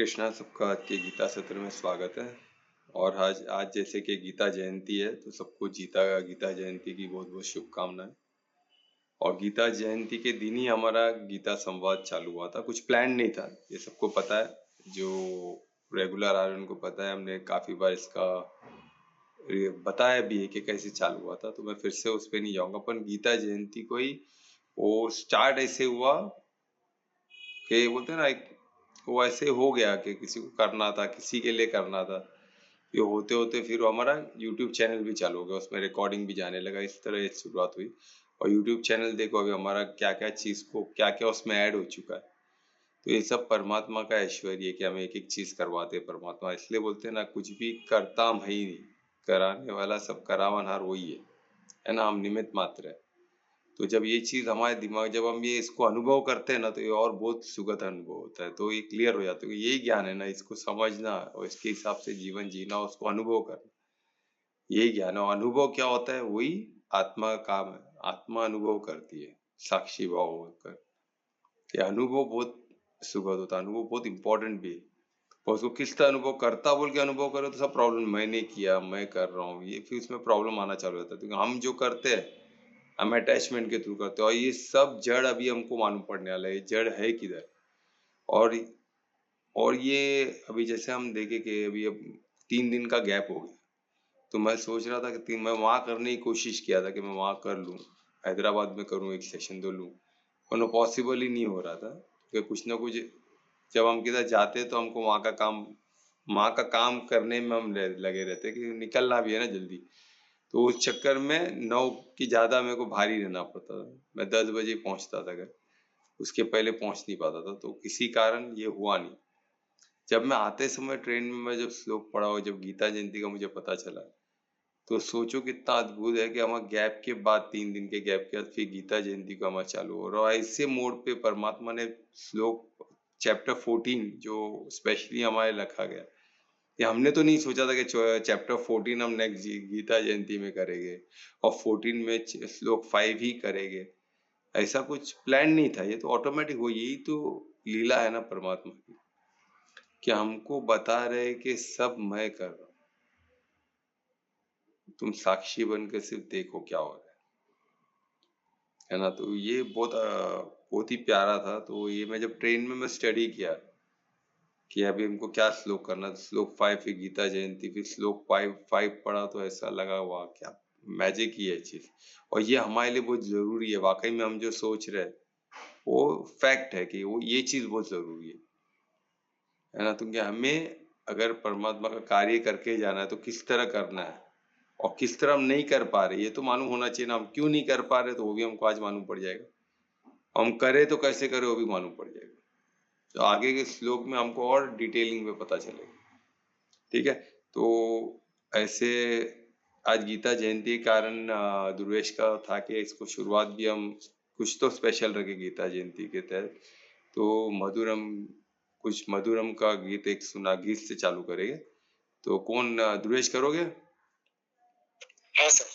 कृष्णा, सबका आज के गीता सत्र में स्वागत है। और आज आज जैसे कि गीता जयंती है तो सबको गीता जयंती की बहुत बहुत शुभकामनाएं। और गीता जयंती के दिन ही हमारा गीता संवाद चालू हुआ था। कुछ प्लान नहीं था, ये सबको पता है। जो रेगुलर आ रहे हैं उनको पता है, हमने काफी बार इसका बताया भी है कि कैसे चालू हुआ था, तो मैं फिर से उस पर नहीं जाऊंगा। पर गीता जयंती को ही वो स्टार्ट ऐसे हुआ कि बोलते हैं ना, एक वो ऐसे हो गया कि किसी को करना था, किसी के लिए करना था। ये होते होते फिर हमारा यूट्यूब चैनल भी चालू हो गया, उसमें रिकॉर्डिंग भी जाने लगा। इस तरह शुरुआत हुई। और यूट्यूब चैनल देखो अभी हमारा क्या क्या चीज को क्या क्या उसमें ऐड हो चुका है। तो ये सब परमात्मा का ऐश्वर्य है कि हमें एक एक चीज करवाते हैं परमात्मा। इसलिए बोलते हैं ना, कुछ भी करता हम है ही नहीं, कराने वाला सब करावनहार वही है ना। हम निमित्त मात्र है। तो जब ये चीज हमारे दिमाग, जब हम ये इसको अनुभव करते हैं ना, तो ये और बहुत सुगत अनुभव होता है। तो ये क्लियर हो जाता है कि यही ज्ञान है ना, इसको समझना और इसके हिसाब से जीवन जीना, उसको अनुभव करना, यही ज्ञान है। और अनुभव क्या होता है? वही आत्मा का काम है। आत्मा अनुभव करती है साक्षी भाव होकर। ये अनुभव बहुत सुगत होता है, अनुभव बहुत इंपॉर्टेंट भी है। और उसको किस तरह अनुभव करता बोल के अनुभव करो तो सब प्रॉब्लम, मैंने किया, मैं कर रहा हूँ, ये फिर उसमें प्रॉब्लम आना चालू होता है। क्योंकि हम जो करते हैं हम अटैचमेंट के थ्रू करते हैं। और ये सब जड़ अभी हमको मालूम पड़ने वाला है, जड़ है किधर। और और ये अभी जैसे हम देखे कि अभी अब 3 दिन का गैप हो गया, तो मैं सोच रहा था कि मैं वहां करने की कोशिश किया था कि मैं वहां कर लूं, हैदराबाद में करूं, एक सेशन दो लूं। पर पॉसिबल ही नहीं हो रहा था कि कुछ ना कुछ, जब हम किधर जाते तो हमको वहां का काम करने में हम लगे रहते कि निकलना भी है ना जल्दी। तो उस चक्कर में 9 की ज्यादा मेरे को भारी रहना पड़ता था। मैं 10 बजे पहुंचता था घर, उसके पहले पहुंच नहीं पाता था। तो किसी कारण ये हुआ नहीं। जब मैं आते समय ट्रेन में मैं जब श्लोक पढ़ा और जब गीता जयंती का मुझे पता चला, तो सोचो कितना अद्भुत है कि हमारे गैप के बाद, 3 दिन के गैप के बाद फिर गीता जयंती का हमारा चालू हो रहा है। और ऐसे मोड पे परमात्मा ने श्लोक चैप्टर 14 जो स्पेशली हमारे रखा गया, ये हमने तो नहीं सोचा था कि चैप्टर 14 हम नेक्स्ट गीता जयंती में करेंगे और 14 में श्लोक 5 ही करेंगे। ऐसा कुछ प्लान नहीं था, ये तो ऑटोमेटिक हो। यही तो लीला है ना परमात्मा की, कि हमको बता रहे कि सब मैं कर रहा हूँ, तुम साक्षी बनकर सिर्फ देखो क्या हो रहा है ना। तो ये बहुत ही प्यारा था। तो ये मैं जब ट्रेन में मैं स्टडी किया कि अभी हमको क्या श्लोक करना, तो श्लोक 5 फिर गीता जयंती, फिर श्लोक 5 पढ़ा तो ऐसा लगा वाह क्या मैजिक ही है चीज। और ये हमारे लिए बहुत जरूरी है। वाकई में हम जो सोच रहे हैं वो फैक्ट है कि वो ये चीज बहुत जरूरी है ना। तो क्या हमें अगर परमात्मा का कार्य करके जाना है तो किस तरह करना है और किस तरह हम नहीं कर पा रहे, ये तो मालूम होना चाहिए ना। हम क्यों नहीं कर पा रहे तो वो भी हमको आज मालूम पड़ जाएगा। हम करें तो कैसे करें वो भी मालूम पड़ जाएगा। तो आगे के श्लोक में हमको और डिटेलिंग में पता चलेगा। ठीक है। तो ऐसे आज गीता जयंती के कारण दुर्वेश का था कि इसको शुरुआत भी हम कुछ तो स्पेशल रखे गीता जयंती के तहत। तो मधुरम, कुछ मधुरम का गीत एक सुना, गीत से चालू करेंगे। तो कौन, दुर्वेश करोगे? हाँ सर।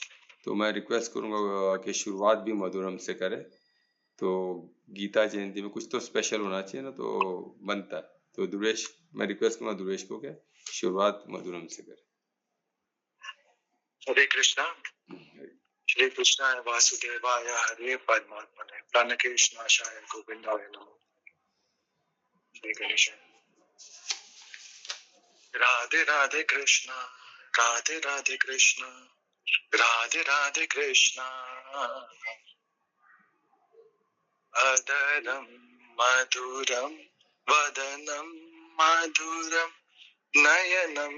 तो मैं रिक्वेस्ट करूंगा कि शुरुआत भी मधुरम से करें। तो गीता जयंती में कुछ तो स्पेशल होना चाहिए ना, तो बनता है। तो दुर्वेश, मैं रिक्वेस्ट करूंगा दुर्वेश को कि शुरुआत मधुरम से करें। हरे कृष्णा। श्री कृष्णा वासुदेवाय हरे परमात्मने प्रणकेशनाशाय गोविंदाय नमो। श्री गणेश। राधे राधे कृष्णा, राधे राधे कृष्णा, राधे राधे कृष्णा। अदरम मधुरम वदनम मधुरम नयनम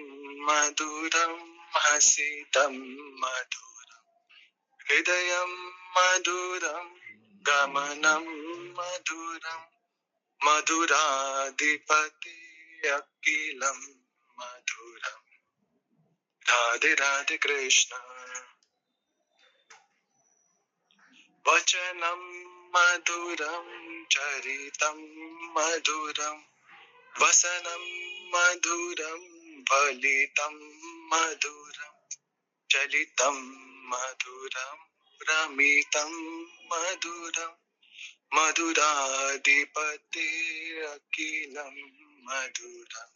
मधुरम हसितम मधुरम हृदयम मधुरम गमनम मधुरम मधुराधिपति अखिलम मधुरम। राधे राधे कृष्ण। वचनम मधुरम चरितम मधुरम वसनम मधुरम फलितम मधुरम चलितम मधुरम रमितम मधुरम मधुराधिपति अखिलम मधुरम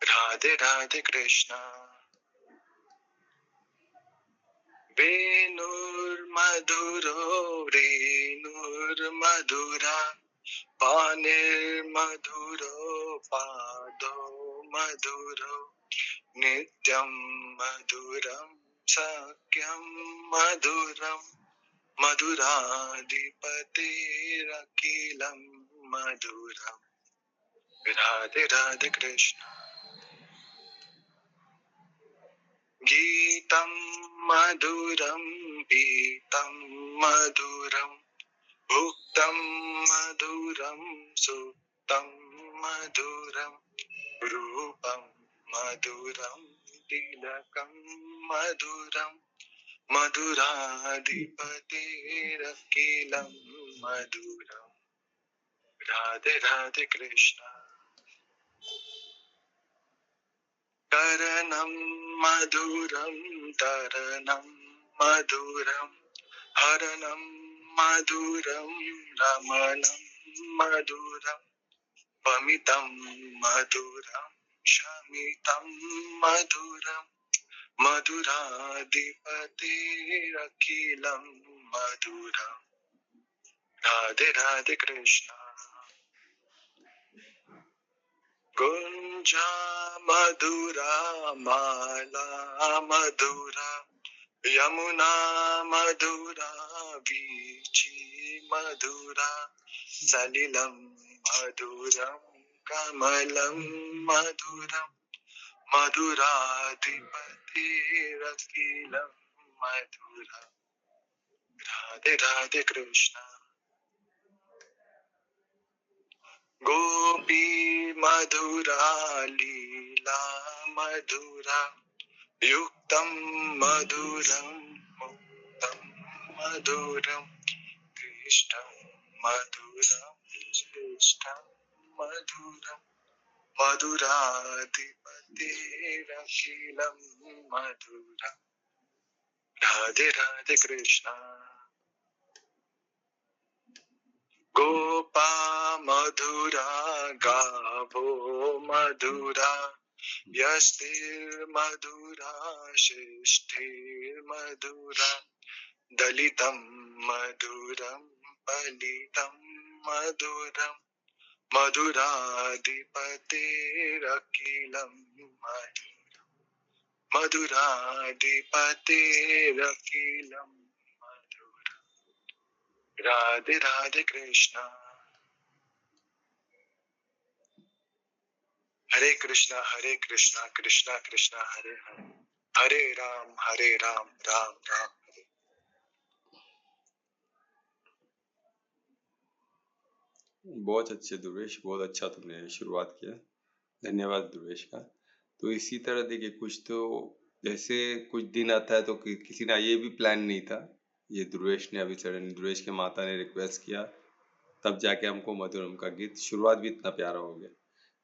राधे राधे कृष्णा वेणुर्मधुरो रेणुर्मधुरा पानिर्मधुरो पादो मधुरो नित्यं मधुरं सख्यं मधुरम् मधुराधिपतिरखिलं मधुरम् राधे राधे कृष्ण गीतं मधुरं पीतं मधुरं भुक्तं मधुरं सुप्तं मधुरं रूपं मधुरं तिलकं मधुरं मधुराधिपतिरखिलं मधुरम् राधे राधे कृष्ण करणं मधुरं तरणं मधुरं हरणं मधुरं रमणं मधुरं पमितं मधुरं शमितं मधुरं मधुराधिपतिरखिलं मधुरम् राधे राधे कृष्ण गुंजा मधुरा माला मधुरा यमुना मधुरा वीची मधुरा सलिलं मधुरं कमलं मधुरं मधुराधिपतिरखिलं मधुरा राधे राधे कृष्ण गोपी मधुरा लीला मधुरा युक्तं मधुरं मुक्तं मधुरं कृष्णं मधुरं श्रेष्ठं मधुरं मधुराधिपतिरखिलं मधुरं राधे राधे कृष्ण गोपा मधुरा गावो मधुरा यस्तिर्मधुरा शिष्टिर्मधुरा दलितं मधुरं फलितं मधुरं मधुराधिपतिरखिलं मधुरं मधुराधिपतिरखिलं मधुरं राधे राधे कृष्ण हरे कृष्णा कृष्णा कृष्णा हरे हरे हरे राम राम राम हरे। बहुत अच्छे दुर्वेश, बहुत अच्छा तुमने शुरुआत किया, धन्यवाद दुर्वेश का। तो इसी तरह देखिए, कुछ तो जैसे कुछ दिन आता है तो किसी ने ये भी प्लान नहीं था, ये दुर्वेश ने अभी सडन दुर्वेश के माता ने रिक्वेस्ट किया, तब जाके हमको मधुरम का गीत शुरुआत भी इतना प्यारा हो गया।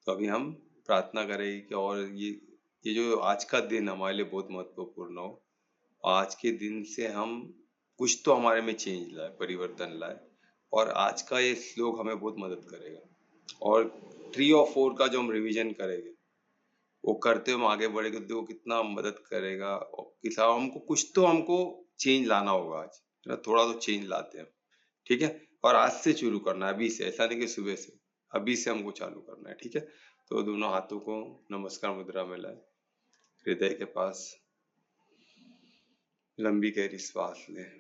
तो अभी हम प्रार्थना करेंगे कि और ये जो आज का दिन हमारे लिए बहुत महत्वपूर्ण हो, आज के दिन से हम कुछ तो हमारे में चेंज लाए, परिवर्तन लाए, और आज का ये श्लोक हमें बहुत मदद करेगा। और 3 और 4 का जो हम रिवीजन करेंगे, वो करते हुए हम आगे बढ़ेंगे तो वो कितना मदद करेगा। और किस हमको कुछ तो हमको चेंज लाना होगा आज, है ना? थोड़ा तो चेंज लाते हैं, ठीक है? और आज से शुरू करना है, अभी से, ऐसा नहीं कि सुबह से, अभी से हमको चालू करना है, ठीक है? तो दोनों हाथों को नमस्कार मुद्रा में लाए, हृदय के पास लंबी गहरी श्वास लें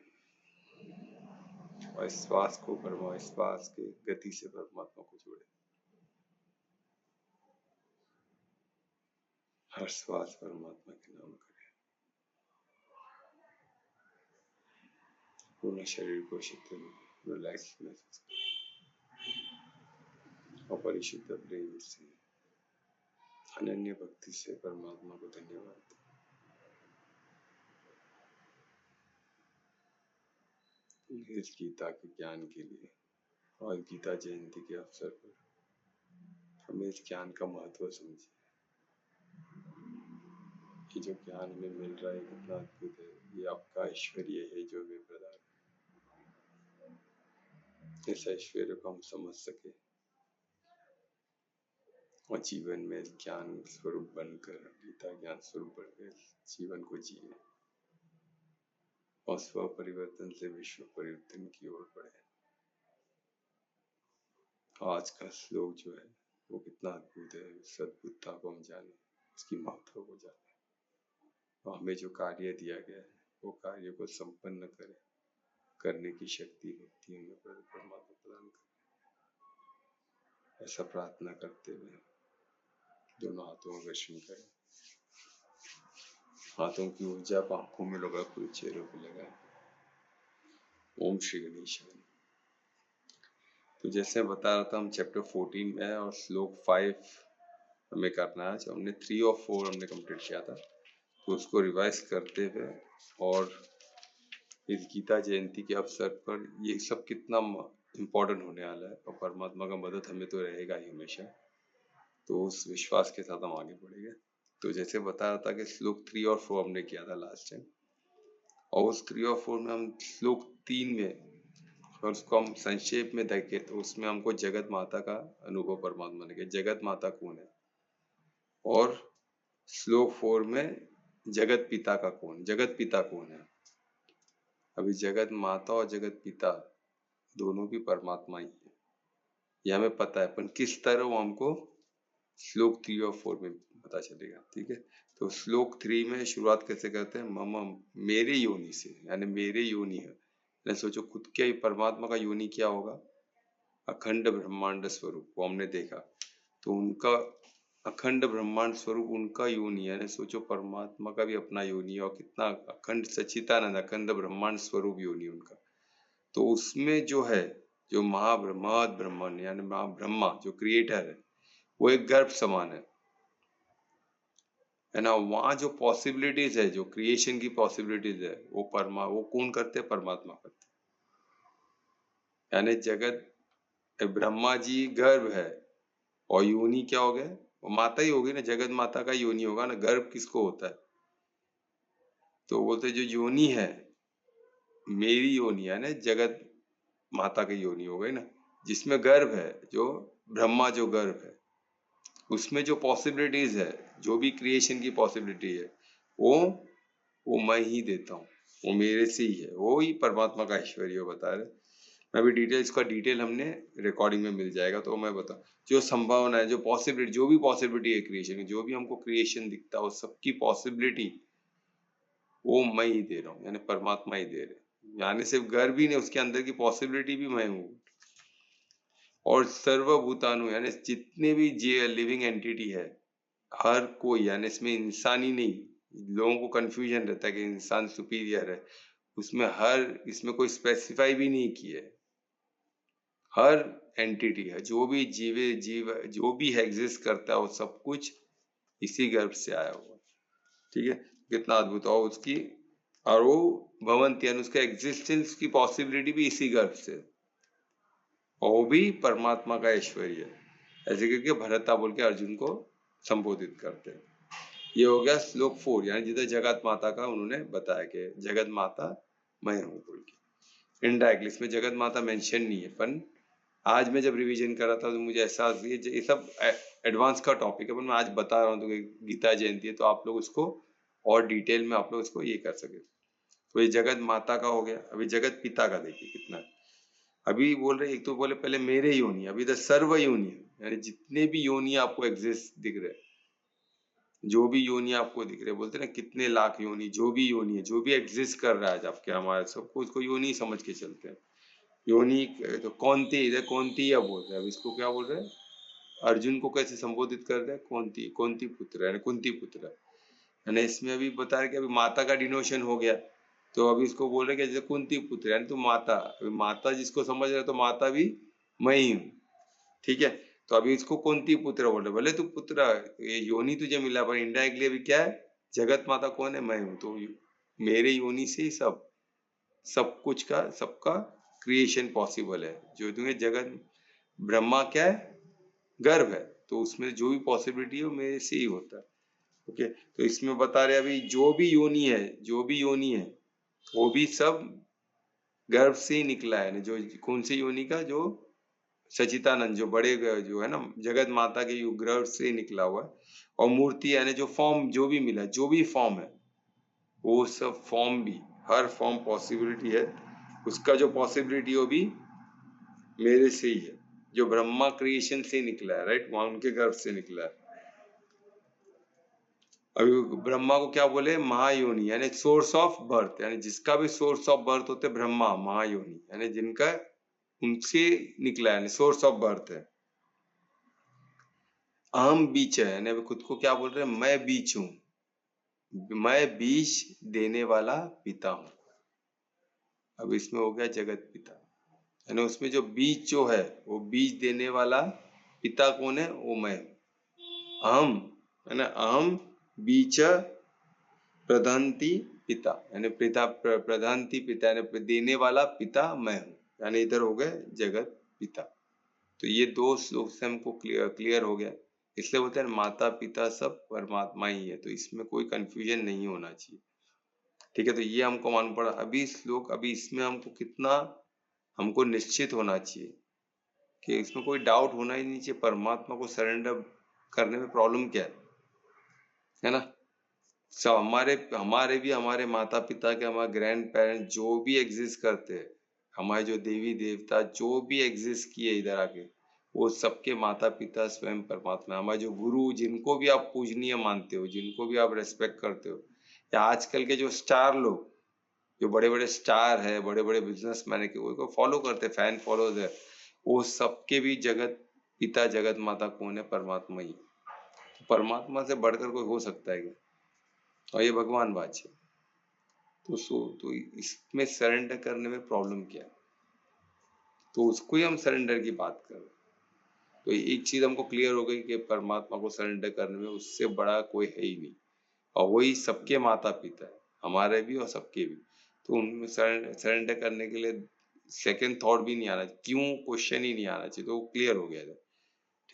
और श्वास को श्वास के गति से परमात्मा को जोड़े। हर श्वास परमात्मा के नाम करें। पूर्ण शरीर को शीतल रिलैक्स महसूस करें और परिशुद्ध प्रेम से, अनन्य भक्ति से परमात्मा को धन्यवाद दें। इस गीता के ज्ञान के लिए और गीता जयंती के अवसर पर हमें इस ज्ञान का महत्व समझे कि जो ज्ञान हमें मिल रहा है कितना अद्भुत है। ये आपका ऐश्वर्य है जो हमें प्रदान है। इस ऐश्वर्य को हम समझ सके, और जीवन में ज्ञान स्वरूप बनकर, गीता ज्ञान स्वरूप बनकर जीवन को जिए और स्व परिवर्तन से विश्व परिवर्तन की ओर बढ़े। आज का श्लोक जो है वो कितना अद्भुत है। सद्बुद्धता को हम जाने, उसकी महत्व को जाने, और हमें जो कार्य दिया गया है वो कार्य को संपन्न करे, करने की शक्ति भक्ति हमें परमात्मा प्रदान करे। ऐसा प्रार्थना करते हुए दोनों हाथों का दर्शन करें। हाथों की ऊर्जा को आंखों में लगा, पूरे चेहरों पे लगाए। ओम श्री गणेशाय। तो जैसे बता रहा था, हम चैप्टर 14 में है और श्लोक 5 हमें करना है। जब हमने 3 और 4 हमने कंप्लीट किया था, तो उसको रिवाइज करते हुए और इस गीता जयंती के अवसर पर ये सब कितना इम्पोर्टेंट होने वाला है और परमात्मा का मदद हमें तो रहेगा ही हमेशा, तो उस विश्वास के साथ हम आगे बढ़ेंगे। तो जैसे बता रहा था कि श्लोक 3 और 4 हमने किया था लास्ट टाइम, और उस 3 और 4 में हम श्लोक 3 में, और उसको हम संक्षेप में देखें तो उसमें हमको जगत माता का अनुभव परमात्मा ने किया। जगत माता कौन है, और श्लोक 4 में जगत पिता का कौन, जगत पिता कौन है। अभी जगत माता और जगत पिता दोनों भी परमात्मा ही है, ये हमें पता है, पर किस तरह वो हमको श्लोक 3 और 4 में पता चलेगा। ठीक है, तो श्लोक 3 में शुरुआत कैसे करते हैं, मम मेरे योनि से, यानी मेरे योनि है। सोचो खुद के परमात्मा का योनि क्या होगा, अखंड ब्रह्मांड स्वरूप, वो हमने देखा। तो उनका अखंड ब्रह्मांड स्वरूप उनका योनि है। सोचो परमात्मा का भी अपना योनि है, और कितना अखंड सच्चिदानंद अखंड ब्रह्मांड स्वरूप योनि उनका। तो उसमें जो है, जो महद ब्रह्मांड यानी महाब्रह्मा जो क्रिएटर है, वो एक गर्भ समान है ना। वहां जो पॉसिबिलिटीज है, जो क्रिएशन की पॉसिबिलिटीज है, वो कौन करते हैं, परमात्मा करते हैं। यानी जगत ब्रह्मा जी गर्भ है, और योनि क्या हो गया, वो माता ही होगी ना, जगत माता का योनि होगा ना। गर्भ किसको होता है, तो बोलते जो योनि है मेरी योनि है ना, जगत माता की योनि हो गई ना, जिसमें गर्भ है, जो ब्रह्मा जो गर्भ है, उसमें जो पॉसिबिलिटीज है, जो भी क्रिएशन की पॉसिबिलिटी है, वो मैं ही देता हूँ, वो मेरे से ही है, वो ही परमात्मा का ऐश्वर्य बता रहे। मैं भी डिटेल हमने रिकॉर्डिंग में मिल जाएगा, तो मैं बताऊँ जो संभावना है, जो पॉसिबिलिटी, जो भी पॉसिबिलिटी है क्रिएशन की, जो भी हमको क्रिएशन दिखता है, वो सबकी पॉसिबिलिटी वो मैं ही दे रहा हूँ, यानी परमात्मा ही दे रहे। यानी सिर्फ गर्भ ही नहीं, उसके अंदर की पॉसिबिलिटी भी मैं हूँ। और सर्वभूतानु यानी जितने भी लिविंग एंटिटी है, हर कोई, यानी इसमें इंसान ही नहीं, लोगों को कंफ्यूजन रहता है कि इंसान सुपीरियर है, उसमें इसमें कोई स्पेसिफाई भी नहीं किया है। हर एंटिटी है, जो भी जीव जो भी है एग्जिस्ट करता है, वो सब कुछ इसी गर्भ से आया हुआ। ठीक है, कितना अद्भुत। और उसकी और वो भवंती यानी उसका एग्जिस्टेंस की पॉसिबिलिटी भी इसी गर्भ से, और वो भी परमात्मा का ऐश्वर्य है। ऐसे करके भरता बोल के अर्जुन को संबोधित करते हैं। ये हो गया श्लोक 4, यानी जिधर जगत माता का उन्होंने बताया कि जगत माता मैं हूँ बोल के। इनडायरेक्टली इसमें जगत माता मेंशन नहीं है, पर आज मैं जब रिवीजन कर रहा था तो मुझे एहसास ये सब एडवांस का टॉपिक है, पर मैं आज बता रहा हूँ तो गीता जयंती है, तो आप लोग उसको और डिटेल में आप लोग इसको ये कर सके। तो ये जगत माता का हो गया। अभी जगत पिता का देखिए कितना, अभी बोल रहे, एक तो बोले पहले मेरे योनि, अभी इधर सर्व योनि, यानी जितने भी योनि आपको एग्जिस्ट दिख रहे, जो भी योनि आपको दिख रहे, बोलते ना कितने लाख योनि, जो भी योनि है, जो भी एग्जिस्ट कर रहा है आपके हमारे, सबको उसको योनि समझ के चलते हैं। योनि तो कौनती, इधर कौनती या बोल रहे हैं, अब इसको क्या बोल रहे हैं, अर्जुन को कैसे संबोधित कर रहे हैं, कौनती पुत्र है, कुंती पुत्र है। इसमें अभी बता रहे कि अभी माता का डिनोशन हो गया, तो अभी इसको बोल रहे कि जैसे कुंती पुत्र यानी तो माता, अभी माता जिसको समझ रहे तो माता भी मैं ही हूँ। ठीक है, तो अभी इसको कुंती पुत्र बोल रहे, भले तू पुत्र, ये योनि तुझे मिला, पर इनडायरेक्टली अभी क्या है, जगत माता कौन है, मैं हूँ। तो मेरे योनि से ही सब कुछ का, सबका क्रिएशन पॉसिबल है। जो तुम्हें जगत ब्रह्मा क्या है, गर्भ है, तो उसमें जो भी पॉसिबिलिटी है वो मेरे से ही होता है। ओके, तो इसमें बता रहे अभी जो भी योनि है वो भी सब गर्भ से ही निकला है। जो कौन सी योनि का, जो सचितानंद जो बड़े जो है ना जगत माता के युगग्रह से निकला हुआ है, और मूर्ति यानी जो फॉर्म जो भी मिला, जो भी फॉर्म है, वो सब फॉर्म भी, हर फॉर्म पॉसिबिलिटी है, उसका जो पॉसिबिलिटी वो भी मेरे से ही है, जो ब्रह्मा क्रिएशन से निकला है, राइट, वहां उनके गर्भ से निकला है। अभी ब्रह्मा को क्या बोले, महायोनि, यानी सोर्स ऑफ बर्थ, यानी जिसका भी सोर्स ऑफ बर्थ होते ब्रह्मा, महायोनि यानी जिनका उनसे निकला है, यानी सोर्स ऑफ बर्थ है। अहम बीच है, यानी खुद को क्या बोल रहे हैं, मैं बीच हूं, मैं बीज देने वाला पिता हूं। अब इसमें हो गया जगत पिता, यानी उसमें जो बीज जो है वो बीज देने वाला पिता कौन है, वो मैं हूं। अहम है ना, अहम बीज प्रधानती पिता, यानी पिता प्रधानती पिता, यानी देने वाला पिता मैं हूं, यानी इधर हो गए जगत पिता। तो ये दो श्लोक से हमको क्लियर हो गया, इसलिए बोलते हैं माता पिता सब परमात्मा ही है, तो इसमें कोई कंफ्यूजन नहीं होना चाहिए। ठीक है, तो ये हमको मालूम पड़ा। अभी श्लोक, अभी इसमें हमको कितना हमको निश्चित होना चाहिए कि इसमें कोई डाउट होना ही नहीं चाहिए, परमात्मा को सरेंडर करने में प्रॉब्लम क्या है ना। सब हमारे भी, हमारे माता पिता के, हमारे ग्रैंड पेरेंट जो भी एग्जिस्ट करते हैं, हमारे जो देवी देवता जो भी एग्जिस्ट किए इधर आके, वो सबके माता पिता स्वयं परमात्मा। हमारे जो गुरु, जिनको भी आप पूजनीय मानते हो, जिनको भी आप रेस्पेक्ट करते हो, या आजकल के जो स्टार लोग, जो बड़े बड़े स्टार है, बड़े बड़े बिजनेसमैन है, वो फॉलो करते, फैन फॉलोज है, वो सबके भी जगत पिता जगत माता कौन है, परमात्मा ही। परमात्मा से बढ़कर कोई हो सकता है क्या, और ये भगवान वाच्य। तो इसमें सरेंडर करने में प्रॉब्लम क्या है, तो उसको ही हम सरेंडर की बात कर रहे हैं। तो एक चीज हमको क्लियर हो गई कि परमात्मा को सरेंडर करने में उससे बड़ा कोई है ही नहीं, और वही सबके माता पिता है, हमारे भी और सबके भी। तो उनमें सरेंडर करने के लिए सेकंड थॉट भी नहीं आना, क्यों क्वेश्चन ही नहीं आना चाहिए, तो वो क्लियर हो गया था।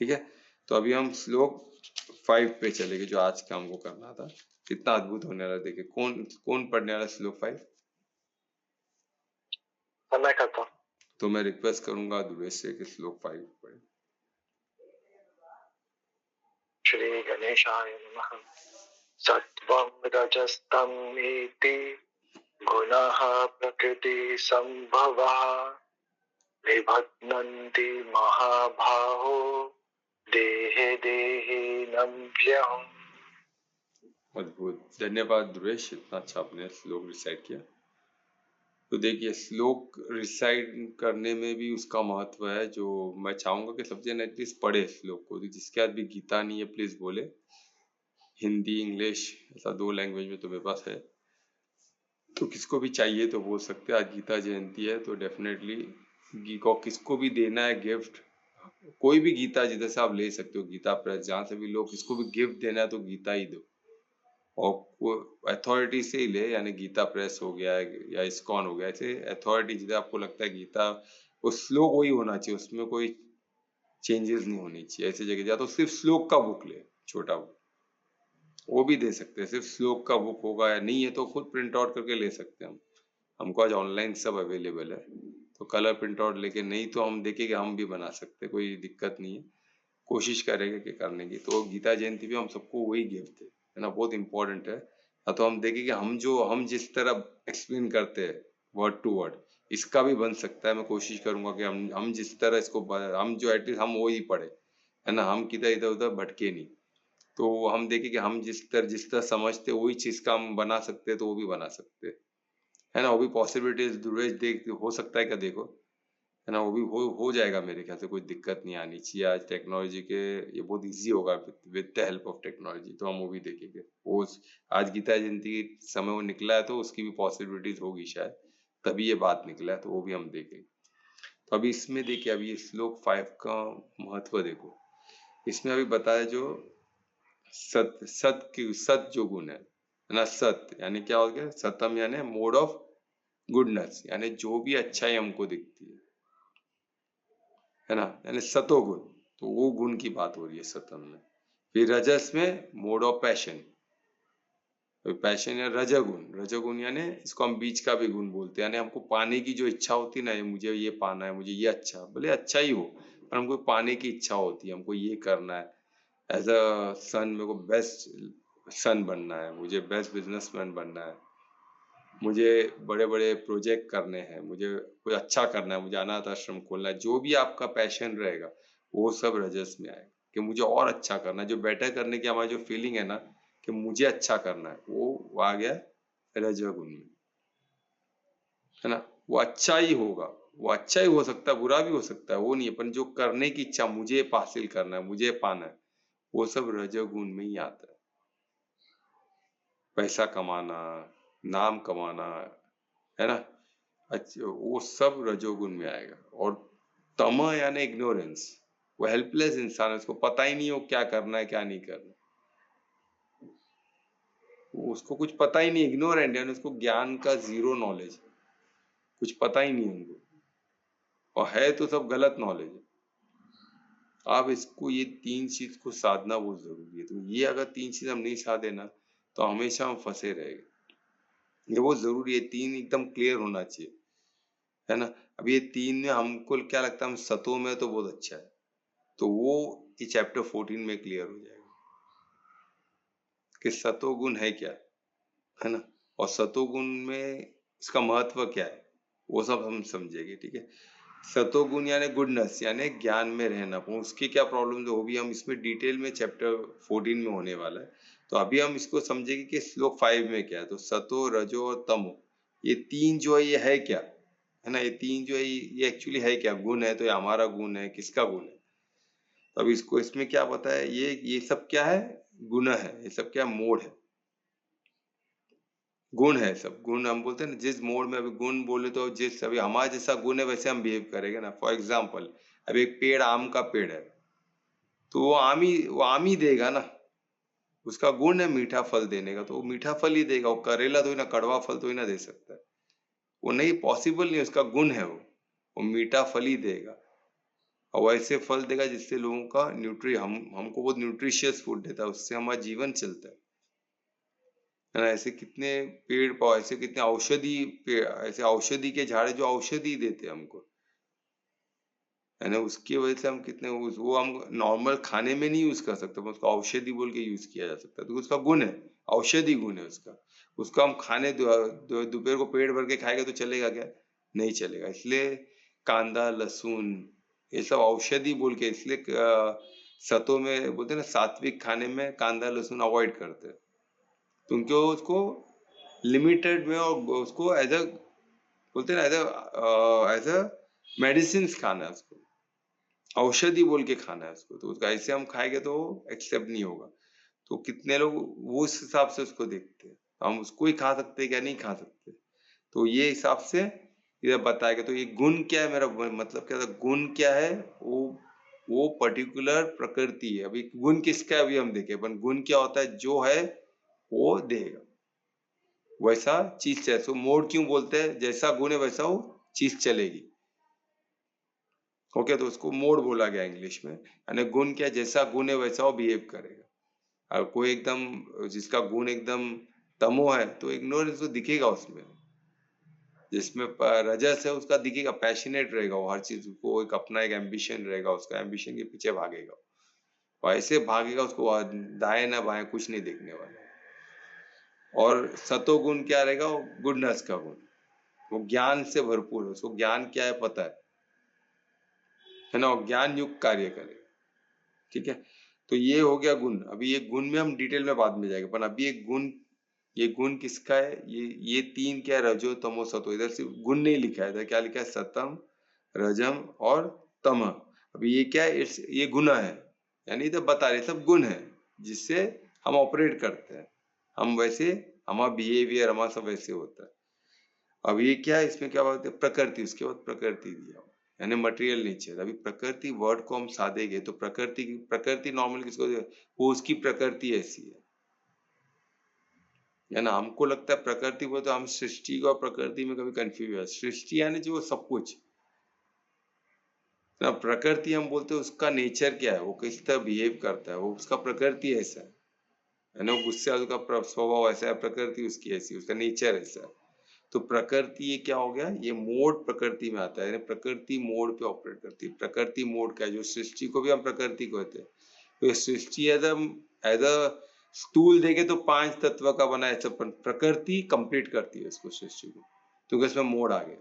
ठीक है, तो अभी हम श्लोक 5 पे चलेंगे, जो आज का हमको करना था। कितना अद्भुत होने वाला, देखिए कौन कौन पढ़ने वाला श्लोक 5। मैं करता हूँ। तो मैं रिक्वेस्ट करूंगा दुर्वेश से कि श्लोक 5 पढ़े। श्री गणेशाय नमः। सत्वं रजस्तम इति गुणः प्रकृति संभवः निबध्नन्ति महाबाहो देहे देहिनं व्यहम्। अद्भुत, धन्यवाद दुर्वेश, इतना अच्छा आपने श्लोक रिसाइट किया। तो देखिए श्लोक रिसाइट करने में भी उसका महत्व है, जो मैं चाहूंगा कि सब जन एटलीस्ट पढ़े श्लोक को। जिसके आज भी गीता नहीं है प्लीज बोले, हिंदी इंग्लिश ऐसा 2 लैंग्वेज में तो मेरे पास है, तो किसको भी चाहिए तो बोल सकते हैं। आज गीता जयंती है, तो डेफिनेटली को किसको भी देना है गिफ्ट, कोई भी गीता जिधर से आप ले सकते हो, गीता प्रेस जहाँ से भी लोग, किसको भी गिफ्ट देना है तो गीता ही दो, और अथॉरिटी से ही ले, यानी गीता प्रेस हो गया या इस्कॉन हो गया, ऐसे अथॉरिटी जिधर आपको लगता है गीता, वो श्लोक वही होना चाहिए, उसमें कोई चेंजेस नहीं होनी चाहिए। ऐसी जगह जा तो सिर्फ श्लोक का बुक ले, छोटा बुक, वो भी दे सकते हैं। सिर्फ श्लोक का बुक होगा या नहीं है तो खुद प्रिंट आउट करके ले सकते हैं हम, हमको आज ऑनलाइन सब अवेलेबल है, तो कलर प्रिंट आउट लेके, नहीं तो हम देखेंगे, हम भी बना सकते, कोई दिक्कत नहीं है, कोशिश करेंगे कि करने की। तो गीता जयंती भी हम सबको वही गिफ्ट है ना, बहुत इंपॉर्टेंट है। तो हम देखेंगे हम जिस तरह एक्सप्लेन करते हैं वर्ड टू वर्ड, इसका भी बन सकता है। मैं कोशिश करूंगा कि हम जिस तरह इसको हम जो एटलीस्ट हम वो ही पढ़े, है ना, हम किधर इधर उधर भटके नहीं। तो हम देखें कि हम जिस तरह समझते वही चीज का हम बना सकते हैं, तो वो भी बना सकते हैं, है ना। वो भी पॉसिबिलिटीज दुर्वेश देख हो सकता है क्या, देखो, है ना, वो भी हो जाएगा मेरे ख्याल से, कोई दिक्कत नहीं आनी चाहिए। आज टेक्नोलॉजी के ये बहुत इजी होगा with the help of technology, तो हम वो भी देखेंगे। वो आज गीता जयंती के समय वो निकला है, तो उसकी भी पॉसिबिलिटीज होगी शायद, तभी ये बात निकला है, तो वो भी हम देखेंगे। तो अभी इसमें देखिए, अभी ये श्लोक 5 का महत्व देखो। इसमें अभी बताया जो सत जो गुण है ना, सत यानी क्या हो गया, सतम यानी मोड ऑफ गुडनेस, यानी जो भी अच्छाई हमको दिखती है ना, यानी सतोगुण, तो वो गुण की बात हो रही है सतम में। फिर रजस में मोड ऑफ पैशन, पैशन या रजगुण, रजगुण यानी इसको हम बीच का भी गुण बोलते हैं, यानी हमको पाने की जो इच्छा होती है ना, मुझे ये पाना है, मुझे ये अच्छा, भले अच्छा ही हो, और हमको पाने की इच्छा होती है, हमको ये करना है, एज अ सन मेरे को बेस्ट सन बनना है, मुझे बेस्ट बिजनेसमैन बनना है, मुझे बड़े बड़े प्रोजेक्ट करने हैं, मुझे कुछ अच्छा करना है, मुझे अनाथ आश्रम खोलना है, जो भी आपका पैशन रहेगा वो सब रजस में आएगा, कि मुझे और अच्छा करना है, जो बेटर करने की हमारी जो फीलिंग है ना कि मुझे अच्छा करना है, वो आ गया रजोगुण में, है ना। वो अच्छा ही होगा, वो अच्छा ही हो सकता है, बुरा भी हो सकता है, वो नहीं है, पर जो करने की इच्छा, मुझे हासिल करना है, मुझे पाना है, वो सब रजोगुण में ही आता है। पैसा कमाना, नाम कमाना, है ना, अच्छा वो सब रजोगुण में आएगा। और तमः यानी इग्नोरेंस, वो हेल्पलेस इंसान है, उसको पता ही नहीं हो क्या करना है क्या नहीं करना, उसको कुछ पता ही नहीं, इग्नोरेंट यानी उसको ज्ञान का जीरो नॉलेज, कुछ पता ही नहीं उनको, और है तो सब गलत नॉलेज है। आप इसको ये तीन चीज को साधना बहुत जरूरी है। तो ये अगर तीन चीज हम नहीं साधे ना तो हमेशा हम फंसे रहेंगे। ये बहुत जरूरी है, तीन एकदम क्लियर होना चाहिए, है ना। अब ये तीन में हमको क्या लगता है, हम सतों में तो बहुत अच्छा है, तो वो ये चैप्टर 14 में क्लियर हो जाएगा कि सतोगुण है क्या, है ना, और सतोगुण में इसका महत्व क्या है, वो सब हम समझेंगे, ठीक है। सतोगुण यानी गुडनेस, यानी ज्ञान में रहना, उसकी क्या प्रॉब्लम है वो भी हम इसमें डिटेल में चैप्टर 14 में होने वाला है। तो अभी हम इसको समझेंगे कि श्लोक 5 में क्या है। तो सतो, रजो और तमो, ये तीन जो है ये है क्या, है ना, ये तीन जो है ये एक्चुअली है क्या, गुण है, तो ये हमारा गुण है, किसका गुण है। तो अब इसको इसमें क्या पता है, ये सब क्या है, गुण है, ये सब क्या मोड है, गुण है सब, गुण हम बोलते हैं ना, जिस मोड में अभी गुण बोले तो जिस अभी हमारा जैसा गुण है वैसे हम बिहेव करेंगे ना। फॉर एग्जाम्पल, अब एक पेड़, आम का पेड़ है, तो वो आम ही देगा ना, उसका गुण है मीठा फल देने का, तो वो मीठा फल ही देगा, वो करेला तो ही ना, कड़वा फल तो ही ना दे सकता है, वो नहीं, पॉसिबल नहीं, उसका गुण है वो मीठा फल ही देगा, और वैसे फल देगा जिससे लोगों का हमको बहुत न्यूट्रिशियस फूड देता है, उससे हमारा जीवन चलता है ना। ऐसे कितने पेड़ पौधे, ऐसे कितने औषधि पेड़, ऐसे औषधि के झाड़ जो औषधि देते हैं हमको, है ना, उसकी वजह से हम कितने वो हम नॉर्मल खाने में नहीं यूज कर सकते, पर उसको औषधि बोल के यूज किया जा सकता है, तो उसका गुण है, औषधि गुण है उसका। उसको हम खाने दोपहर को पेट भर के खाएगा तो चलेगा क्या, नहीं चलेगा। इसलिए कांदा, लहसुन, ये सब औषधि बोल के, इसलिए सतों में बोलते हैं ना, सात्विक खाने में कांदा लहसुन अवॉइड करते हैं, क्योंकि उसको लिमिटेड में, और उसको एज अ बोलते हैं ना, एज अ मेडिसिन खाना है उसको, औषधि बोल के खाना है उसको, तो उसका ऐसे हम खाएंगे तो एक्सेप्ट नहीं होगा। तो कितने लोग वो उस हिसाब से उसको देखते हैं, हम उसको ही खा सकते हैं क्या, नहीं खा सकते। तो ये हिसाब से इधर बताएगा। तो ये गुण क्या है, मेरा मतलब क्या था, गुण क्या है, वो पर्टिकुलर प्रकृति है। अभी गुण किसका है अभी हम देखें, पर गुण क्या होता है, जो है वो देगा, वैसा चीज है। सो मोड क्यों बोलते हैं, जैसा गुण है वैसा वो चीज चलेगी, ओके। तो उसको मोड बोला गया इंग्लिश में, यानी गुण क्या, जैसा गुण है वैसा वो बिहेव करेगा। और कोई एकदम जिसका गुण एकदम तमो है तो इग्नोरेंस तो दिखेगा उसमें, जिसमें रजस है उसका दिखेगा, पैशनेट रहेगा वो हर चीज को, एक अपना एक एम्बिशन रहेगा, उसका एम्बिशन के पीछे भागेगा, और ऐसे भागेगा उसको दाएं ना बाएं कुछ नहीं देखने वाला। और सतोगुण क्या रहेगा, वो गुडनेस का गुण, वो ज्ञान से भरपूर है, उसको ज्ञान क्या है पता है ना, वो ज्ञान युक्त कार्य करेगा, ठीक है। तो ये हो गया गुण। अभी ये गुण में हम डिटेल में बाद में जाएंगे, पर अभी ये गुण किसका है, ये तीन क्या है, रजो तमो सतो, इधर सिर्फ गुण नहीं लिखा है, इधर क्या लिखा है, सतम, रजम और तम। अभी ये क्या है, ये गुण है, यानी इधर बता रहे सब गुण है जिससे हम ऑपरेट करते हैं, हम वैसे, हमारा बिहेवियर हमारा सब वैसे होता है। अब ये क्या है, इसमें क्या बात है, प्रकृति, उसके बाद प्रकृति दिया, यानी मटेरियल नेचर। अभी प्रकृति वर्ड को हम साधेंगे तो प्रकृति नॉर्मल किसको, वो उसकी प्रकृति ऐसी है ना। हमको लगता है प्रकृति वो, तो हम सृष्टि को प्रकृति में कभी कंफ्यूज है। सृष्टि यानी जो सब कुछ ना, प्रकृति हम बोलते हैं उसका नेचर क्या है, वो किस तरह बिहेव करता है, वो उसका प्रकृति ऐसा है ना, गुस्से उसका स्वभाव ऐसा है, प्रकृति उसकी ऐसी, उसका नेचर ऐसा है। तो प्रकृति ये क्या हो गया, ये मोड प्रकृति में आता है, यानी प्रकृति मोड पे ऑपरेट करती है। प्रकृति मोड क्या है, जो सृष्टि को भी हम प्रकृति कहते हैं। तो सृष्टि एज अ स्थूल देखे तो 5 तत्व का बना है, प्रकृति कंप्लीट करती है इसको, सृष्टि को, क्योंकि इसमें मोड आ गया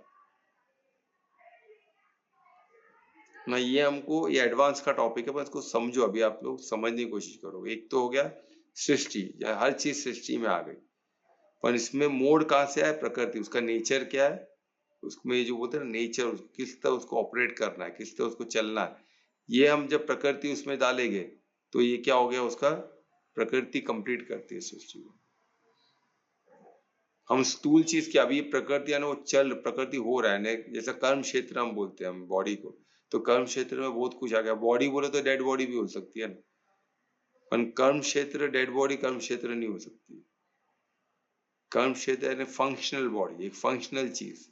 ना। ये हमको, ये एडवांस का टॉपिक है, बस इसको समझो, अभी आप लोग समझने की कोशिश करो। एक तो हो गया सृष्टि, हर चीज सृष्टि में आ गई, पर इसमें मोड कहाँ से आया, प्रकृति, उसका नेचर क्या है, उसमें जो बोलते हैं नेचर, किस तरह उसको ऑपरेट करना है, किस तरह उसको चलना है, ये हम जब प्रकृति उसमें डालेंगे तो ये क्या हो गया, उसका प्रकृति कंप्लीट करती है सृष्टि को। हम स्थूल चीज क्या, अभी प्रकृति है ना, वो चल, प्रकृति हो रहा है ना, जैसा कर्म क्षेत्र हम बोलते हैं हम बॉडी को, तो कर्म क्षेत्र में बहुत कुछ आ गया। बॉडी बोले तो डेड बॉडी भी हो सकती है ना, पर कर्म क्षेत्र डेड बॉडी कर्म क्षेत्र नहीं हो सकती। कर्म क्षेत्र यानी फंक्शनल बॉडी, एक फंक्शनल चीज।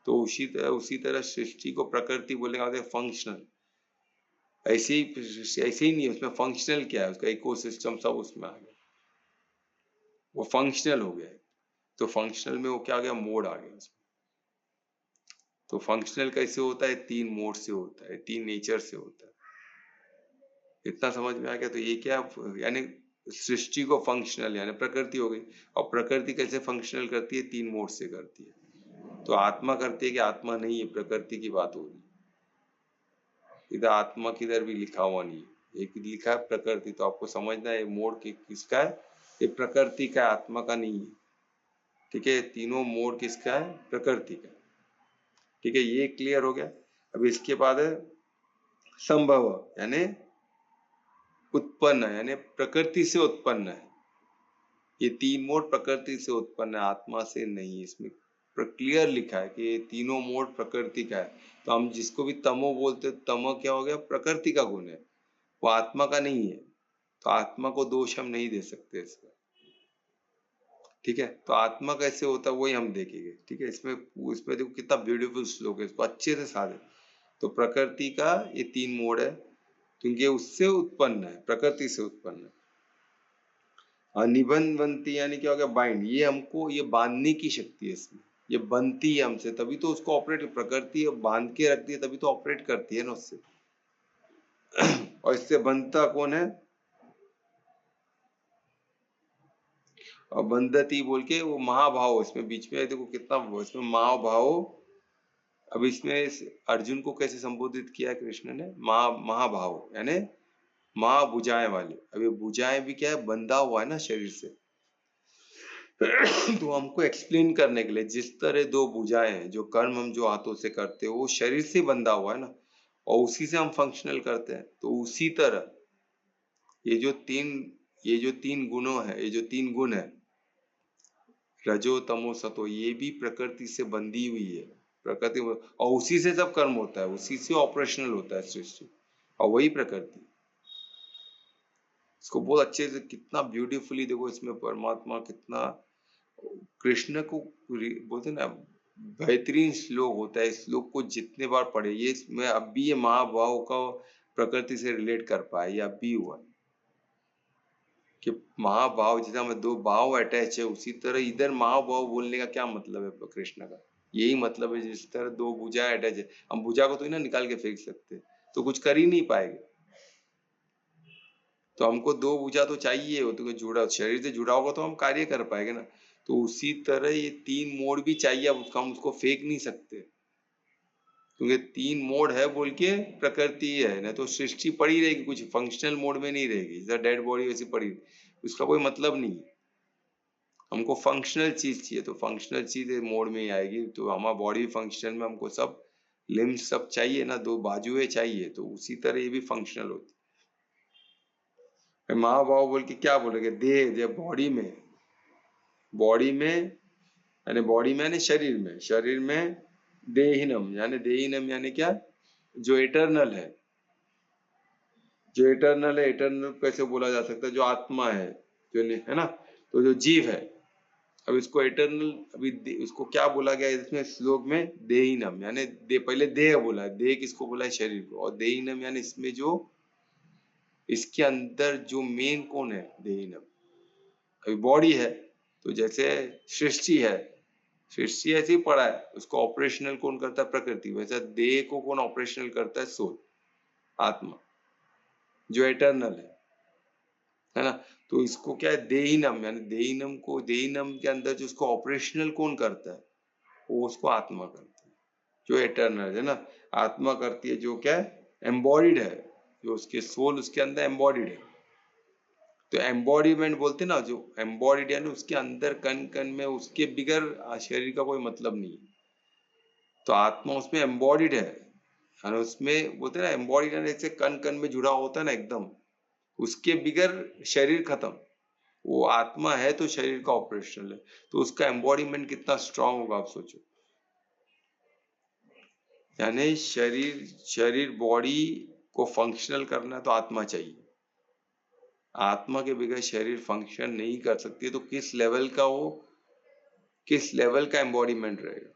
तो उसी तरह सृष्टि को प्रकृति बोलेंगे फंक्शनल। ऐसे ही नहीं, उसमें फंक्शनल क्या है, उसका इकोसिस्टम सब उसमें आ गया, वो फंक्शनल हो गया। तो फंक्शनल में वो क्या आ गया, मोड आ गया उसमें। तो फंक्शनल कैसे होता है, 3 मोड से होता है, 3 नेचर से होता है। इतना समझ में आ गया। तो ये क्या, यानी सृष्टि को फंक्शनल यानी प्रकृति हो गई, और प्रकृति कैसे फंक्शनल करती है, 3 मोड से करती है। तो आत्मा करती है कि आत्मा नहीं है, प्रकृति की बात हो रही है। इधर आत्मा किधर भी लिखा हुआ नहीं है, एक लिखा है प्रकृति। तो आपको समझना है मोड किसका है, ये प्रकृति का, आत्मा का नहीं है। ठीक है, तीनों मोड किसका है, प्रकृति का। ठीक है, ये क्लियर हो गया। अब इसके बाद है संभव, यानी उत्पन्न, यानी प्रकृति से उत्पन्न है। ये 3 मोड प्रकृति से उत्पन्न है, आत्मा से नहीं। इसमें क्लियर लिखा है कि ये तीनों मोड प्रकृति का है। तो हम जिसको भी तमो बोलते, तमो क्या हो गया, प्रकृति का गुण है, वो आत्मा का नहीं है। तो आत्मा को दोष हम नहीं दे सकते इसका। ठीक है, तो आत्मा कैसे होता है वही हम देखेंगे। ठीक है, इसमें देखो कितना ब्यूटीफुल श्लोक है, इसको अच्छे से साधे। तो प्रकृति का ये 3 मोड है, क्योंकि उससे उत्पन्न है, प्रकृति से उत्पन्न है। निबंधवंती यानी क्या हो गया, बाइंड, ये हमको, ये बांधने की शक्ति है इसमें, ये बनती है हमसे, तभी तो उसको ऑपरेट, प्रकृति बांध के रखती है, तभी तो ऑपरेट करती है ना उससे। और इससे बनता कौन है, और बंधती बोल के वो महाभाव, इसमें बीच में देखो कितना, इसमें महाभाव। अब इसमें अर्जुन को कैसे संबोधित किया है कृष्ण ने, महाभाव यानी महाभुजाएं वाले। अब ये भुजाएं भी क्या है, बंधा हुआ है ना शरीर से। तो हमको एक्सप्लेन करने के लिए, जिस तरह 2 भुजाएं हैं, जो कर्म हम जो हाथों से करते हैं वो शरीर से बंधा हुआ है ना, और उसी से हम फंक्शनल करते हैं। तो उसी तरह ये जो तीन गुणों है, ये जो 3 गुण है, रजो तमो सतो, ये भी प्रकृति से बंधी हुई है, प्रकृति, और उसी से सब कर्म होता है, उसी से ऑपरेशनल होता है सृष्टि, और वही प्रकृति। इसको बहुत अच्छे से, कितना ब्यूटीफुली देखो, इसमें परमात्मा कितना, कृष्ण को बोलते ना, बेहतरीन श्लोक होता है। इस श्लोक को जितने बार पढ़े, ये मैं अब भी ये महाभाव का प्रकृति से रिलेट कर पाया, ये अब भी हुआ कि महाभाव, जैसा में 2 भाव अटैच है, उसी तरह इधर महाभाव बोलने का क्या मतलब है कृष्ण का, यही मतलब है। जिस तरह 2 भुजाएं अटैच है, हम भुजा को तो ना निकाल के फेंक सकते, तो कुछ कर ही नहीं पाएंगे। तो हमको 2 भुजा तो चाहिए, वो तो जुड़ा, शरीर से जुड़ा होगा तो हम कार्य कर पाएंगे ना। तो उसी तरह ये 3 मोड भी चाहिए, अब हम उसको फेंक नहीं सकते, क्योंकि 3 मोड है बोल के प्रकृति है ना, तो सृष्टि पड़ी रहेगी, कुछ फंक्शनल मोड में नहीं रहेगी, जैसा डेड बॉडी वैसी पड़ी, उसका कोई मतलब नहीं है। हमको फंक्शनल चीज चाहिए, तो फंक्शनल चीज मोड में ही आएगी। तो हमारा बॉडी फंक्शनल में हमको सब लिम्स सब चाहिए ना, 2 बाजुएं चाहिए, तो उसी तरह ये भी फंक्शनल होती है। महाभाव बोल के क्या बोलेंगे, देह, बॉडी में यानी शरीर में देहीनम यानी क्या, जो इटरनल है, इटरनल कैसे बोला जा सकता है, जो आत्मा है, जो है ना, तो जो जीव है। अब इसको इटरनल, अभी उसको क्या बोला गया इसमें श्लोक में, देहीनम यानी पहले देह बोला है, देह किसको बोला है, शरीर को, और देहीनम यानी इसमें जो, इसके अंदर जो मेन कौन है, देहीनम। अभी बॉडी है, तो जैसे सृष्टि है, सृष्टि ऐसे ही पड़ा है, उसको ऑपरेशनल कौन करता है? प्रकृति। वैसा देह को कौन ऑपरेशनल करता है? सोल, आत्मा, जो एटर्नल है ना। तो इसको क्या है? देहिनम, यानी देहिनम को, देहिनम के अंदर जो उसको ऑपरेशनल कौन करता है? वो उसको आत्मा करती है, जो एटर्नल है ना। आत्मा करती है जो क्या है? एम्बॉडीड है, जो उसके सोल उसके अंदर एम्बॉडीड है। तो एम्बॉडीमेंट बोलते ना, जो एम्बॉडीड यानी उसके अंदर कण कण में, उसके बिगर शरीर का कोई मतलब नहीं है। तो आत्मा उसमें एम्बॉडीड है, यानी उसमें बोलते ना एम्बॉडीड यानी जैसे कण कण में जुड़ा होता है ना एकदम, उसके बिगर शरीर खत्म। वो आत्मा है तो शरीर का ऑपरेशनल है, तो उसका एम्बॉडीमेंट कितना स्ट्रांग होगा आप सोचो। यानी शरीर शरीर बॉडी को फंक्शनल करना है तो आत्मा चाहिए। आत्मा के बगैर शरीर फंक्शन नहीं कर सकती, तो किस लेवल का एम्बॉडीमेंट रहेगा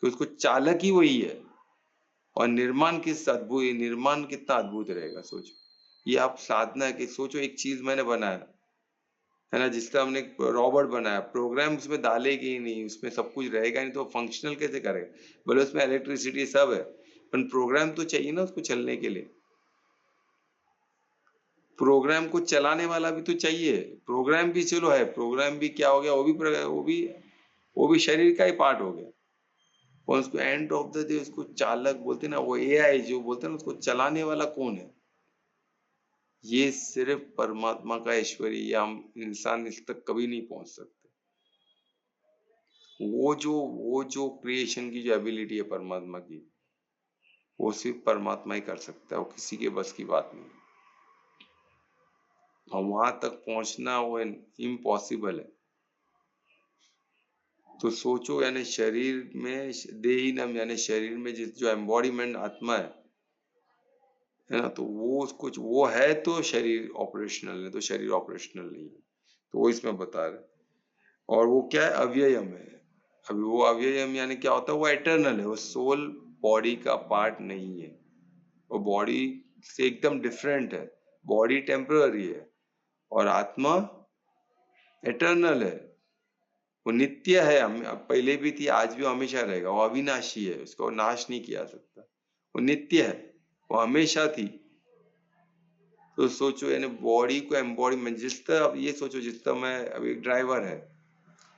कि उसको चालक ही वही है। और निर्माण निर्माण कितना अद्भुत रहेगा सोचो। ये आप साधना है कि सोचो, एक चीज मैंने बनाया है ना, जिसका हमने रॉबोट बनाया, प्रोग्राम उसमें डालेगी ही नहीं, उसमें सब कुछ रहेगा नहीं, तो फंक्शनल कैसे करेगा? बोले उसमें इलेक्ट्रिसिटी सब है, पर प्रोग्राम तो चाहिए ना उसको चलने के लिए। प्रोग्राम को चलाने वाला भी तो चाहिए। प्रोग्राम भी चलो है, प्रोग्राम भी क्या हो गया? वो भी शरीर का ही पार्ट हो गया। और उसको एंड ऑफ द डे उसको चालक बोलते ना, वो एआई जो बोलते हैं ना, उसको चलाने वाला कौन है? ये सिर्फ परमात्मा का ऐश्वर्य, ये हम इंसान इस तक कभी नहीं पहुंच सकते। वो जो क्रिएशन की जो एबिलिटी है परमात्मा की, वो सिर्फ परमात्मा ही कर सकता है, वो किसी के बस की बात नहीं। और वहां तक पहुंचना वो इम्पॉसिबल है। तो सोचो, यानी शरीर में देहिनम, यानी शरीर में जो एम्बॉडीमेंट आत्मा है ना, तो वो उसको वो है तो शरीर ऑपरेशनल है, तो शरीर ऑपरेशनल नहीं है। तो वो इसमें बता रहे। और वो क्या है? अव्ययम है। अभी वो अव्ययम यानी क्या होता है? वो एटर्नल है, वो सोल बॉडी का पार्ट नहीं है, वो बॉडी से एकदम डिफरेंट है। बॉडी टेम्पररी है और आत्मा एटर्नल है, वो नित्य है। अब पहले भी थी, आज भी हमेशा रहेगा। वो अविनाशी है, उसको नाश नहीं किया सकता, वो नित्य है, वो हमेशा थी। तो सोचो, यानी बॉडी को एम्बॉडीमेंट, जिस तरह अब ये सोचो, जिस तरह मैं अभी ड्राइवर है,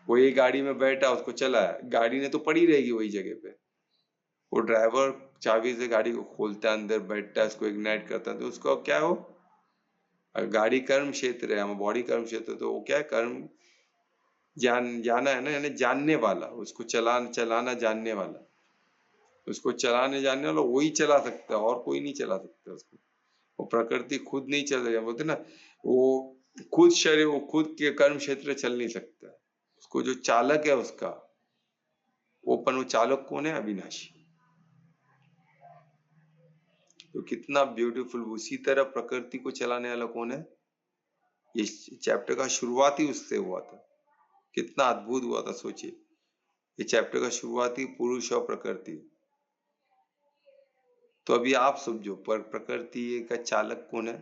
वो एक गाड़ी में बैठा, उसको चलाया, गाड़ी ने तो पड़ी रहेगी वही जगह पे। वो ड्राइवर चाबी से गाड़ी को खोलता है, अंदर बैठता है, उसको इग्नाइट करता है, तो उसको क्या हो? गाड़ी कर्म क्षेत्र है, बॉडी कर्म क्षेत्र, तो वो क्या है? कर्म जाना है ना, यानी जानने वाला, उसको चलाना जानने वाला, उसको चलाने जानने वाला वही चला सकता है, और कोई नहीं चला सकता उसको। वो प्रकृति खुद नहीं चल रही है, बोलते ना, वो खुद शरीर, वो खुद के कर्म क्षेत्र चल नहीं सकता। उसको जो चालक है उसका, वो चालक कौन है? अविनाशी। तो कितना ब्यूटीफुल। उसी तरह प्रकृति को चलाने वाला कौन है? इस चैप्टर का शुरुआत ही उससे हुआ था, कितना अद्भुत हुआ था सोचिए। ये चैप्टर का शुरुआत ही पुरुष और प्रकृति। तो अभी आप समझो, पर प्रकृति का चालक कौन है?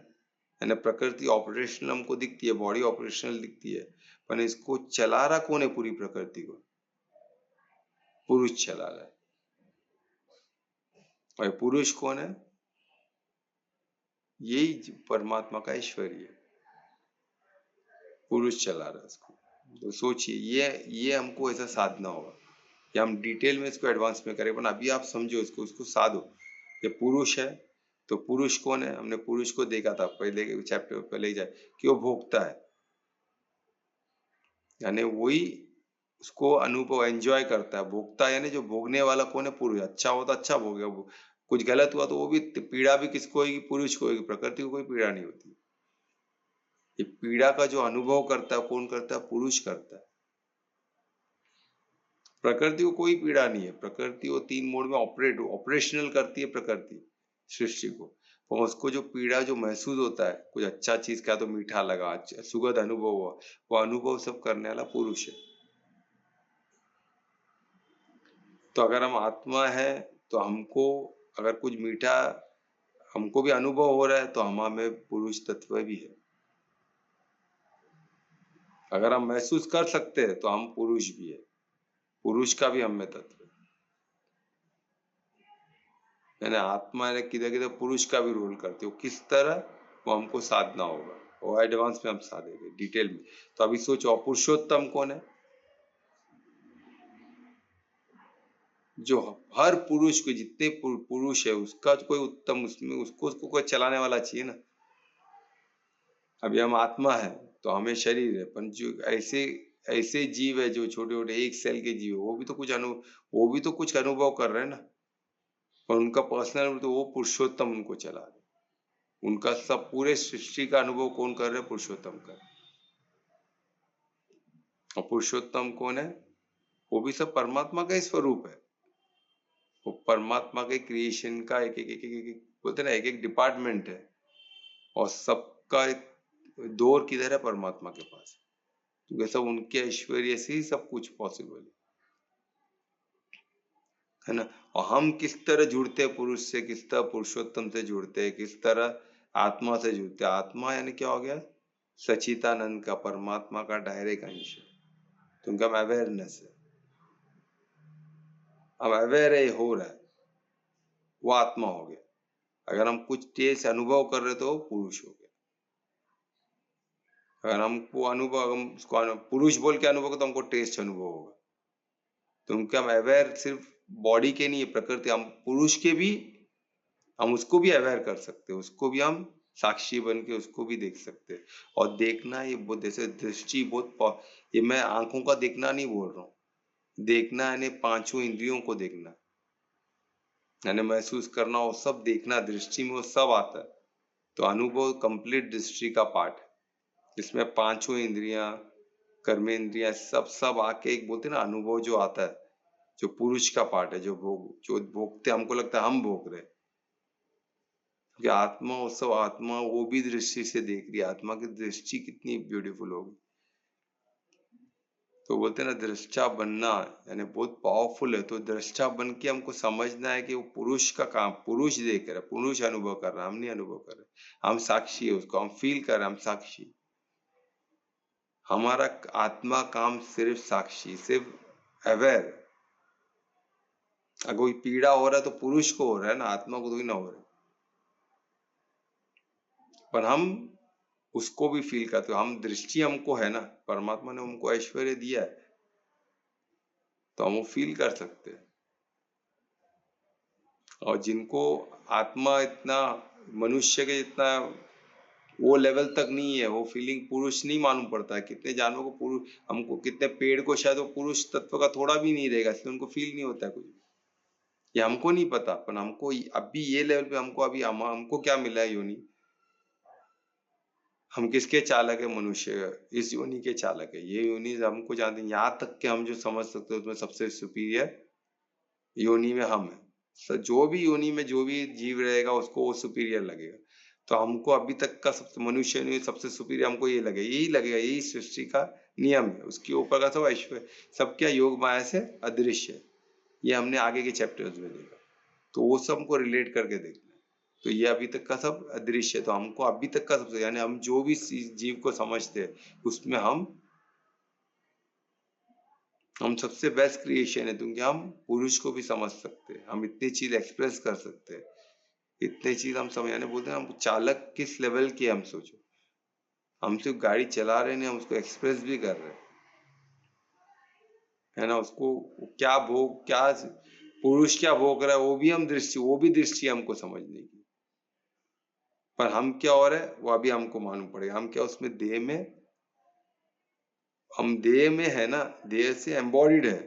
यानी प्रकृति ऑपरेशनल हमको दिखती है, बॉडी ऑपरेशनल दिखती है, पर इसको चला रहा कौन है? पूरी प्रकृति को पुरुष चला रहा है। और पुरुष कौन है? यही परमात्मा का ऐश्वर्य है, पुरुष चला रहा है इसको। तो सोचिए, ये हमको ऐसा साधना होगा कि हम डिटेल में इसको एडवांस में करें, पर अभी आप समझो इसको, उसको साधो। ये पुरुष है, तो पुरुष कौन है? हमने पुरुष को देखा था पहले के चैप्टर में, पहले ही जाए कि वो भोगता है, यानी वही उसको अनुभव एंजॉय करता है। भोगता यानी जो भोगने वाला कौन है? पुरुष। अच्छा हो तो अच्छा भोगेगा, कुछ गलत हुआ तो वो भी पीड़ा भी किसको होगी? पुरुष को होगी। प्रकृति को कोई पीड़ा नहीं होती। ये पीड़ा का जो अनुभव करता है कौन करता है? पुरुष करता है। प्रकृति को कोई पीड़ा नहीं है। प्रकृति वो 3 मोड में ऑपरेशनल करती है प्रकृति सृष्टि को। पर उसको जो पीड़ा जो महसूस होता है, कुछ अच्छा चीज का तो मीठा लगा, सुगंध अनुभव हुआ, वो अनुभव सब करने वाला पुरुष है। तो अगर हम आत्मा है, तो हमको अगर कुछ मीठा हमको भी अनुभव हो रहा है, तो हमें पुरुष तत्व भी है। अगर हम महसूस कर सकते हैं तो हम पुरुष भी है। पुरुष का भी हम में तत्व है, यानी आत्मा ने किधर किधर पुरुष का भी रोल करती है। किस तरह वो हमको साधना होगा, वो एडवांस में हम साधेंगे डिटेल में। तो अभी सोचो पुरुषोत्तम कौन है? जो हर पुरुष को, जितने पुरुष है उसका कोई उत्तम, उसमें उसको कोई चलाने वाला चाहिए ना। अभी हम आत्मा है तो हमें शरीर है, पर जो ऐसे ऐसे जीव है जो छोटे छोटे एक सेल के जीव, वो भी तो कुछ अनुभव कर रहे हैं ना। पर उनका पर्सनल तो वो पुरुषोत्तम उनको चला रहे, उनका सब पूरे सृष्टि का अनुभव कौन कर रहे हैं? पुरुषोत्तम कर। और पुरुषोत्तम कौन है? वो भी सब परमात्मा का ही स्वरूप है। वो परमात्मा के क्रिएशन का एक बोलते ना, एक एक डिपार्टमेंट है, और सबका दौर किधर है? परमात्मा के पास, क्योंकि सब उनके ऐश्वर्य से ही सब कुछ पॉसिबल है ना। और हम किस तरह जुड़ते हैं पुरुष से, किस तरह पुरुषोत्तम से जुड़ते हैं, किस तरह आत्मा से जुड़ते हैं। आत्मा यानी क्या हो गया? सचितानंद का, परमात्मा का डायरेक्ट अंश है, तो उनका अवेयरनेस है। हम अवेयर है, हो रहा है, वो आत्मा हो गया। अगर हम कुछ टेस्ट अनुभव कर रहे तो पुरुष हो गया। अगर हमको अनुभव, हम उसको पुरुष बोल के अनुभव तो हमको टेस्ट अनुभव होगा। तो उनके हम अवेयर सिर्फ बॉडी के नहीं है, प्रकृति, हम पुरुष के भी, हम उसको भी अवेयर कर सकते हैं, उसको भी हम साक्षी बन के उसको भी देख सकते हैं। और देखना ये बहुत जैसे दृष्टि बहुत, ये मैं आंखों का देखना नहीं बोल रहा हूँ, देखना यानी पांचों इंद्रियों को देखना, यानी महसूस करना, वो सब देखना, दृष्टि में वो सब आता है। तो अनुभव कंप्लीट दृष्टि का पार्ट है, इसमें पांचों इंद्रियां, कर्मेंद्रियां, सब आके एक बोलते ना अनुभव जो आता है, जो पुरुष का पार्ट है, जो भोगते, हमको लगता है हम भोग रहे, कि आत्मा, वो सब आत्मा वो भी दृष्टि से देख रही है। आत्मा की दृष्टि कितनी ब्यूटीफुल होगी। तो बोलते ना दृष्टा बनना यानी बहुत पावरफुल है। तो दृष्टा बन के हमको समझना है कि वो पुरुष का काम, पुरुष देख रहा है, पुरुष अनुभव कर रहा है, हम नहीं अनुभव कर रहे, हम साक्षी है, उसको हम फील कर रहे हैं, हम साक्षी। हमारा आत्मा काम सिर्फ साक्षी, सिर्फ अवेयर। अगर कोई पीड़ा हो रहा है तो पुरुष को हो रहा है ना, आत्मा को तो ही ना हो रहा है। पर हम उसको भी फील करते हो, हम दृष्टि हमको है ना, परमात्मा ने हमको ऐश्वर्य दिया है, तो हम वो फील कर सकते हैं। और जिनको आत्मा इतना, मनुष्य के इतना वो लेवल तक नहीं है, वो फीलिंग पुरुष नहीं मालूम पड़ता है। कितने जानवरों को पुरुष, हमको कितने पेड़ को शायद वो पुरुष तत्व का थोड़ा भी नहीं रहेगा, इसलिए उनको फील नहीं होता है कुछ। ये हमको नहीं पता, पर हमको अभी ये लेवल पे हमको अभी हमको क्या मिला है? योनि। हम किसके चालक है? मनुष्य, इस योनि के चालक है। ये योनि हमको जानते हैं, यहाँ तक के हम जो समझ सकते हैं उसमें सबसे सुपीरियर योनि में हम है। जो भी योनि में जो भी जीव रहेगा उसको वो सुपीरियर लगेगा। तो हमको अभी तक का सबसे मनुष्य ने सबसे सुपीरियर हमको ये लगे, यही लगेगा, यही सृष्टि का नियम है। उसके ऊपर का सब ऐश्वर्य, सब क्या योग माया से अदृश्य है। ये हमने आगे के चैप्टर्स में देखा, तो वो सब हमको रिलेट करके देखना। तो ये अभी तक का सब अदृश्य है, तो हमको अभी तक का सबसे, यानी हम जो भी जीव को समझते हैं उसमें हम सबसे बेस्ट क्रिएशन है, क्योंकि हम पुरुष को भी समझ सकते हैं, हम इतनी चीज एक्सप्रेस कर सकते हैं, इतनी चीज हम समझाने बोलते हैं। हम चालक किस लेवल की, हम सोचो, हम सिर्फ गाड़ी चला रहे नहीं, हम उसको एक्सप्रेस भी कर रहे हैं, है ना। उसको क्या भोग, क्या पुरुष क्या भोग रहा है, वो भी दृष्टि हमको समझने की। पर हम क्या हो रहे हैं वो अभी हमको मालूम पड़ेगा। हम क्या उसमें देह में, हम देह में है ना, देह से एम्बॉडीड है,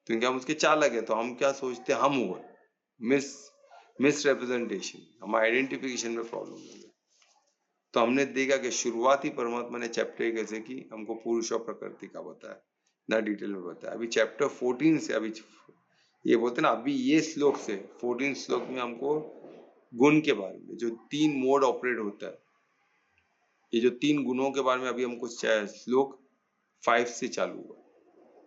क्योंकि हम उसके चालक है। तो हम क्या सोचते हैं, हम हुए मिस रिप्रेजेंटेशन, हमारे आइडेंटिफिकेशन में प्रॉब्लम हो गया। तो हमने देखा कि शुरुआती परमात्मा ने चैप्टर कैसे की, हमको पुरुष और प्रकृति का बताया, ना डिटेल में बताया। अभी चैप्टर 14 से, अभी ये बोलते ना, अभी ये श्लोक से 14 श्लोक में हमको गुण के बारे में, जो 3 मोड ऑपरेट होता है, ये जो 3 गुणों के बारे में अभी हमको श्लोक 5 से चालू हुआ।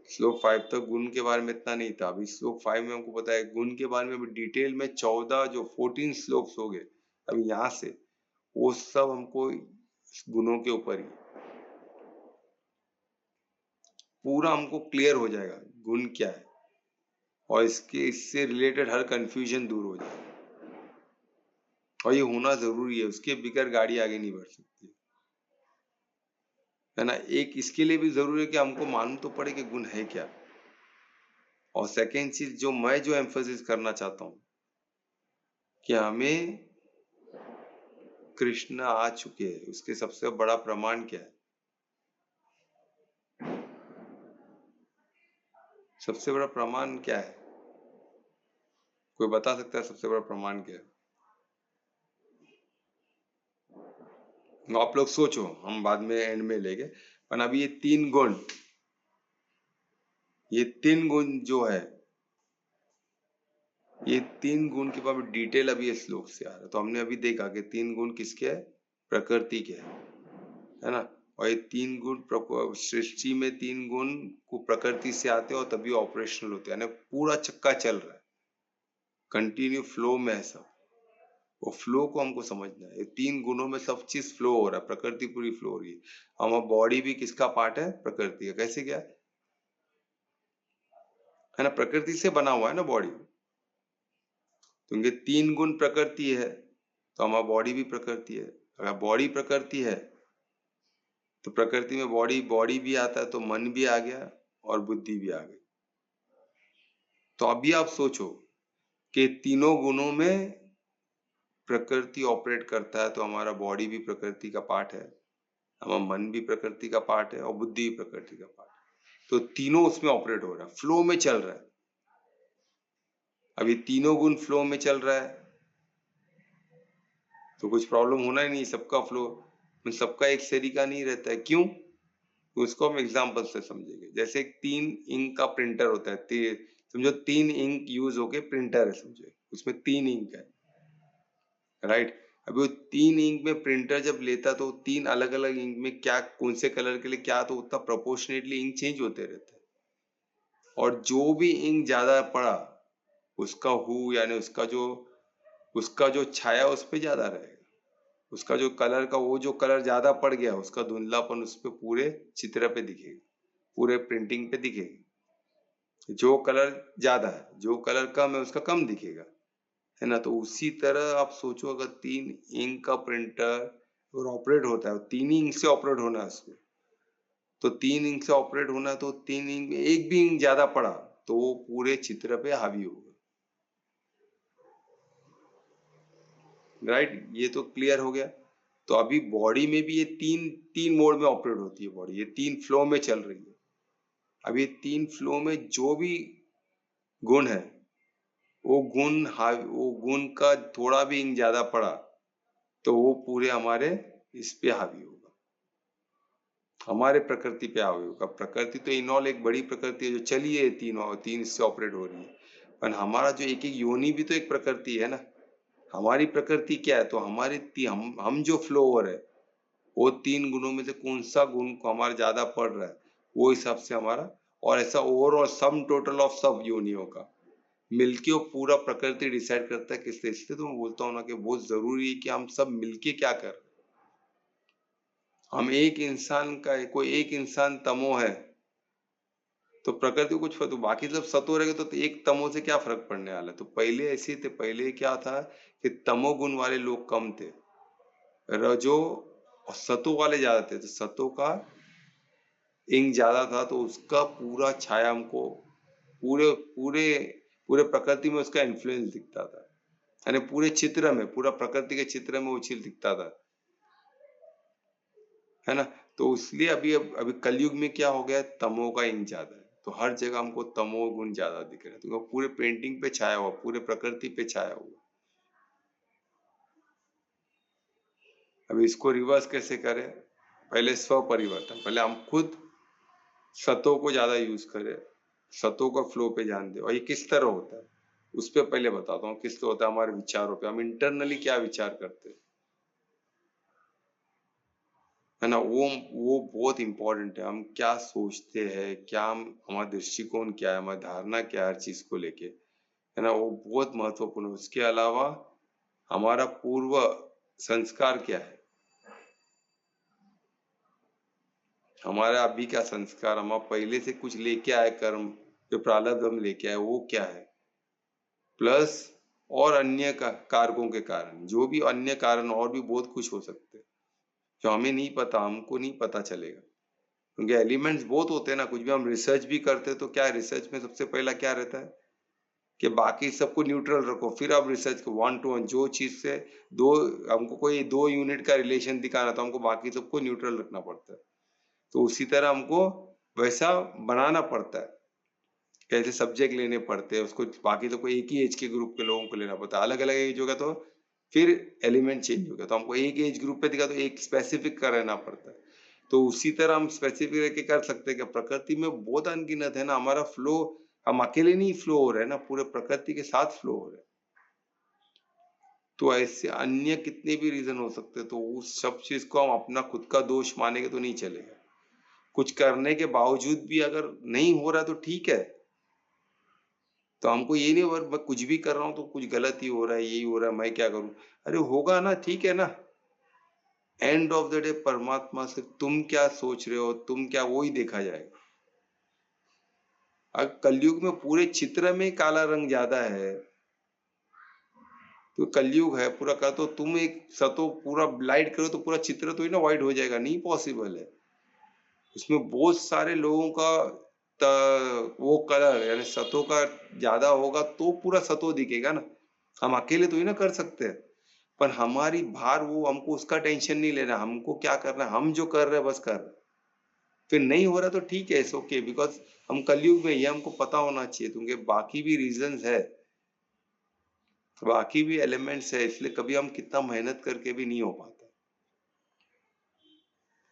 श्लोक 5 तक गुण के बारे में इतना नहीं था, अभी श्लोक 5 में हमको पता है गुण के बारे में अभी डिटेल में 14 जो 14 श्लोक हो गए अभी यहाँ से, वो सब हमको गुणों के ऊपर ही। पूरा हमको क्लियर हो जाएगा गुण क्या है, और इससे रिलेटेड हर कंफ्यूजन दूर हो जाएगा। और ये होना जरूरी है, उसके बगैर गाड़ी आगे नहीं बढ़ सकती, है ना। एक इसके लिए भी जरूरी है कि हमको मालूम तो पड़े कि गुण है क्या। और सेकेंड चीज जो एम्फोसिस करना चाहता हूं कि हमें कृष्ण आ चुके हैं, उसके सबसे बड़ा प्रमाण क्या है? सबसे बड़ा प्रमाण क्या है? कोई बता सकता है सबसे बड़ा प्रमाण क्या है? आप लोग सोचो, हम बाद में एंड में लेंगे, पर अभी ये तीन गुण जो है, ये तीन गुण के बारे में डिटेल अभी इस श्लोक से आ रहा है। तो हमने अभी देखा कि तीन गुण किसके है? प्रकृति के है ना। और ये तीन गुण सृष्टि में तीन गुण को प्रकृति से आते हैं और तभी ऑपरेशनल होते हैं, पूरा चक्का चल रहा है, कंटिन्यू फ्लो में है सब। वो फ्लो को हमको समझना है, ये तीन गुणों में सब चीज फ्लो हो रहा है, प्रकृति पूरी फ्लो हो रही है। हमारा बॉडी भी किसका पार्ट है? प्रकृति का। कैसे क्या है ना, प्रकृति से बना हुआ है ना बॉडी। तो इनके तीन गुण प्रकृति है, तो हमारा बॉडी भी प्रकृति है। अगर बॉडी प्रकृति है तो प्रकृति में बॉडी भी आता है, तो मन भी आ गया और बुद्धि भी आ गई। तो अभी आप सोचो कि तीनों गुणों में प्रकृति ऑपरेट करता है, तो हमारा बॉडी भी प्रकृति का पार्ट है, हमारा मन भी प्रकृति का पार्ट है और बुद्धि भी प्रकृति का पार्ट है। तो तीनों उसमें ऑपरेट हो रहा है, फ्लो में चल रहा है। अभी तीनों गुण फ्लो में चल रहा है तो कुछ प्रॉब्लम होना ही नहीं। सबका फ्लो, सबका एक तरीका नहीं रहता है। क्यों? तो उसको हम एग्जाम्पल से समझेंगे। जैसे एक 3 इंक का प्रिंटर होता है, समझो 3 इंक यूज होके प्रिंटर है, समझो उसमें 3 इंक है, राइट। अभी वो 3 इंक में प्रिंटर जब लेता तो 3 अलग अलग इंक में क्या, कौन से कलर के लिए क्या, तो उतना प्रोपोर्शनेटली इंक चेंज होते रहते हैं। और जो भी इंक ज्यादा पड़ा उसका हु यानी उसका जो छाया उस पर ज्यादा रहेगा, उसका जो कलर का वो जो कलर ज्यादा पड़ गया उसका धुंधलापन उस पे पूरे चित्र पे दिखेगा, पूरे प्रिंटिंग पे दिखेगा। जो कलर ज्यादा है, जो कलर कम है उसका कम दिखेगा, है ना। तो उसी तरह आप सोचो, अगर 3 इंक का प्रिंटर और ऑपरेट होता है, 3 इंक से ऑपरेट होना है उसको, तो 3 इंक से ऑपरेट होना है, तो 3 इंक में एक भी इंक ज्यादा पड़ा तो वो पूरे चित्र पे हावी होगा, राइट। ये तो क्लियर हो गया। तो अभी बॉडी में भी ये तीन मोड में ऑपरेट होती है बॉडी, ये 3 फ्लो में चल रही है। अभी 3 फ्लो में जो भी गुण है, वो गुण का थोड़ा भी इंक ज्यादा पड़ा तो वो पूरे हमारे इस पे हावी होगा, हमारे प्रकृति पे हावी होगा। प्रकृति तो इनऑल एक बड़ी प्रकृति है जो चली है, तीन इससे ऑपरेट हो रही है। पर हमारा जो एक एक योनि भी तो एक प्रकृति है ना। हमारी प्रकृति क्या है? तो हम जो फ्लोवर है वो 3 गुणों में से कौन सा गुण को हमारा ज्यादा पड़ रहा है, वो हिसाब से हमारा, और ऐसा ओवरऑल सम टोटल ऑफ सब योनियों का मिलके वो पूरा प्रकृति डिसाइड करता है किस। इसलिए तो मैं बोलता हूँ ना कि बहुत जरूरी है कि हम सब मिलके क्या कर। हम एक इंसान का, कोई एक इंसान तमो है तो प्रकृति को कुछ फर्क, तो बाकी सब सतो रहेगा तो एक तमो से क्या फर्क पड़ने वाला है। तो पहले ऐसे थे, पहले क्या था कि तमोगुण वाले लोग कम थे, रजो और सतो वाले ज्यादा थे। तो सतो का इंक ज्यादा था तो उसका पूरा छाया हमको पूरे पूरे पूरे प्रकृति में उसका इन्फ्लुएंस दिखता था, यानी पूरे चित्र में, पूरा प्रकृति के चित्र में वो चीज दिखता था, है ना। तो इसलिए अभी कलयुग में क्या हो गया, तमो का इंक ज्यादा है, तो हर जगह हमको तमो गुण ज्यादा दिख रहा है, तो पूरे पेंटिंग पे छाया हुआ, पूरे प्रकृति पे छाया हुआ। अभी इसको रिवर्स कैसे करें? पहले स्व परिवर्तन, पहले हम खुद सतों को ज्यादा यूज करें, सतों का फ्लो पे ध्यान दे। और ये किस तरह होता है उस पर पहले बताता हूँ। किस तरह होता है? हमारे विचारों पे, हम इंटरनली क्या विचार करते हैं, है ना। वो बहुत इंपॉर्टेंट है। हम क्या सोचते हैं, क्या हमारा दृष्टिकोण क्या है, हमारी धारणा क्या है हर चीज को लेके, है ना, वो बहुत महत्वपूर्ण है। उसके अलावा हमारा पूर्व संस्कार क्या है, हमारा अभी क्या संस्कार, हम पहले से कुछ लेके आए कर्म, जो प्रारब्ध हम लेके आए वो क्या है, प्लस और अन्य कारकों के कारण, जो भी अन्य कारण और भी बहुत कुछ हो सकते हैं जो हमें नहीं पता, हमको नहीं पता चलेगा, क्योंकि एलिमेंट्स बहुत होते हैं ना। कुछ भी हम रिसर्च भी करते हैं तो क्या रिसर्च में सबसे पहला क्या रहता है कि बाकी सबको न्यूट्रल रखो, फिर आप रिसर्च को 1 to 1 जो चीज से दो, हमको कोई 2 यूनिट का रिलेशन दिखाना तो हमको बाकी सबको न्यूट्रल रखना पड़ता है। तो उसी तरह हमको वैसा बनाना पड़ता है, कैसे सब्जेक्ट लेने पड़ते हैं उसको, बाकी तो कोई एक ही एज के ग्रुप के लोगों को लेना पड़ता है। अलग अलग एज होगा तो फिर एलिमेंट चेंज होगा, तो हमको एक एज ग्रुप पे दिखा तो एक स्पेसिफिक का रहना पड़ता है। तो उसी तरह हम स्पेसिफिक रह के कर सकते हैं कि प्रकृति में बहुत अनगिनत है ना, हमारा फ्लो हम अकेले नहीं फ्लो हो रहे हैं ना, पूरे प्रकृति के साथ फ्लो हो रहे हैं। तो ऐसे अन्य कितने भी रीजन हो सकते हैं, तो उस सब चीज को हम अपना खुद का दोष मानेंगे तो नहीं चलेगा। कुछ करने के बावजूद भी अगर नहीं हो रहा तो ठीक है, तो हमको ये नहीं और मैं कुछ भी कर रहा हूँ तो कुछ गलत ही हो रहा है, यही हो रहा है, मैं क्या करूं। अरे होगा ना, ठीक है ना। एंड ऑफ द डे परमात्मा से तुम क्या सोच रहे हो, तुम क्या, वो ही देखा जाएगा। अब कलयुग में पूरे चित्र में काला रंग ज्यादा है, तो कलयुग है पूरा का, तो तुम एक सतो पूरा लाइट करो तो पूरा चित्र तो ही ना व्हाइट हो जाएगा, नहीं पॉसिबल है। उसमें बहुत सारे लोगों का वो कलर यानी सतों का ज्यादा होगा तो पूरा सतो दिखेगा ना। हम अकेले तो ही ना कर सकते हैं, पर हमारी भार वो, हमको उसका टेंशन नहीं लेना, हमको क्या करना है, हम जो कर रहे हैं बस कर रहे हैं। फिर नहीं हो रहा तो ठीक है, इट्स ओके, बिकॉज हम कलयुग में, ये हमको पता होना चाहिए, क्योंकि बाकी भी रीजंस है, बाकी भी एलिमेंट्स है, इसलिए कभी हम कितना मेहनत करके भी नहीं हो पाता।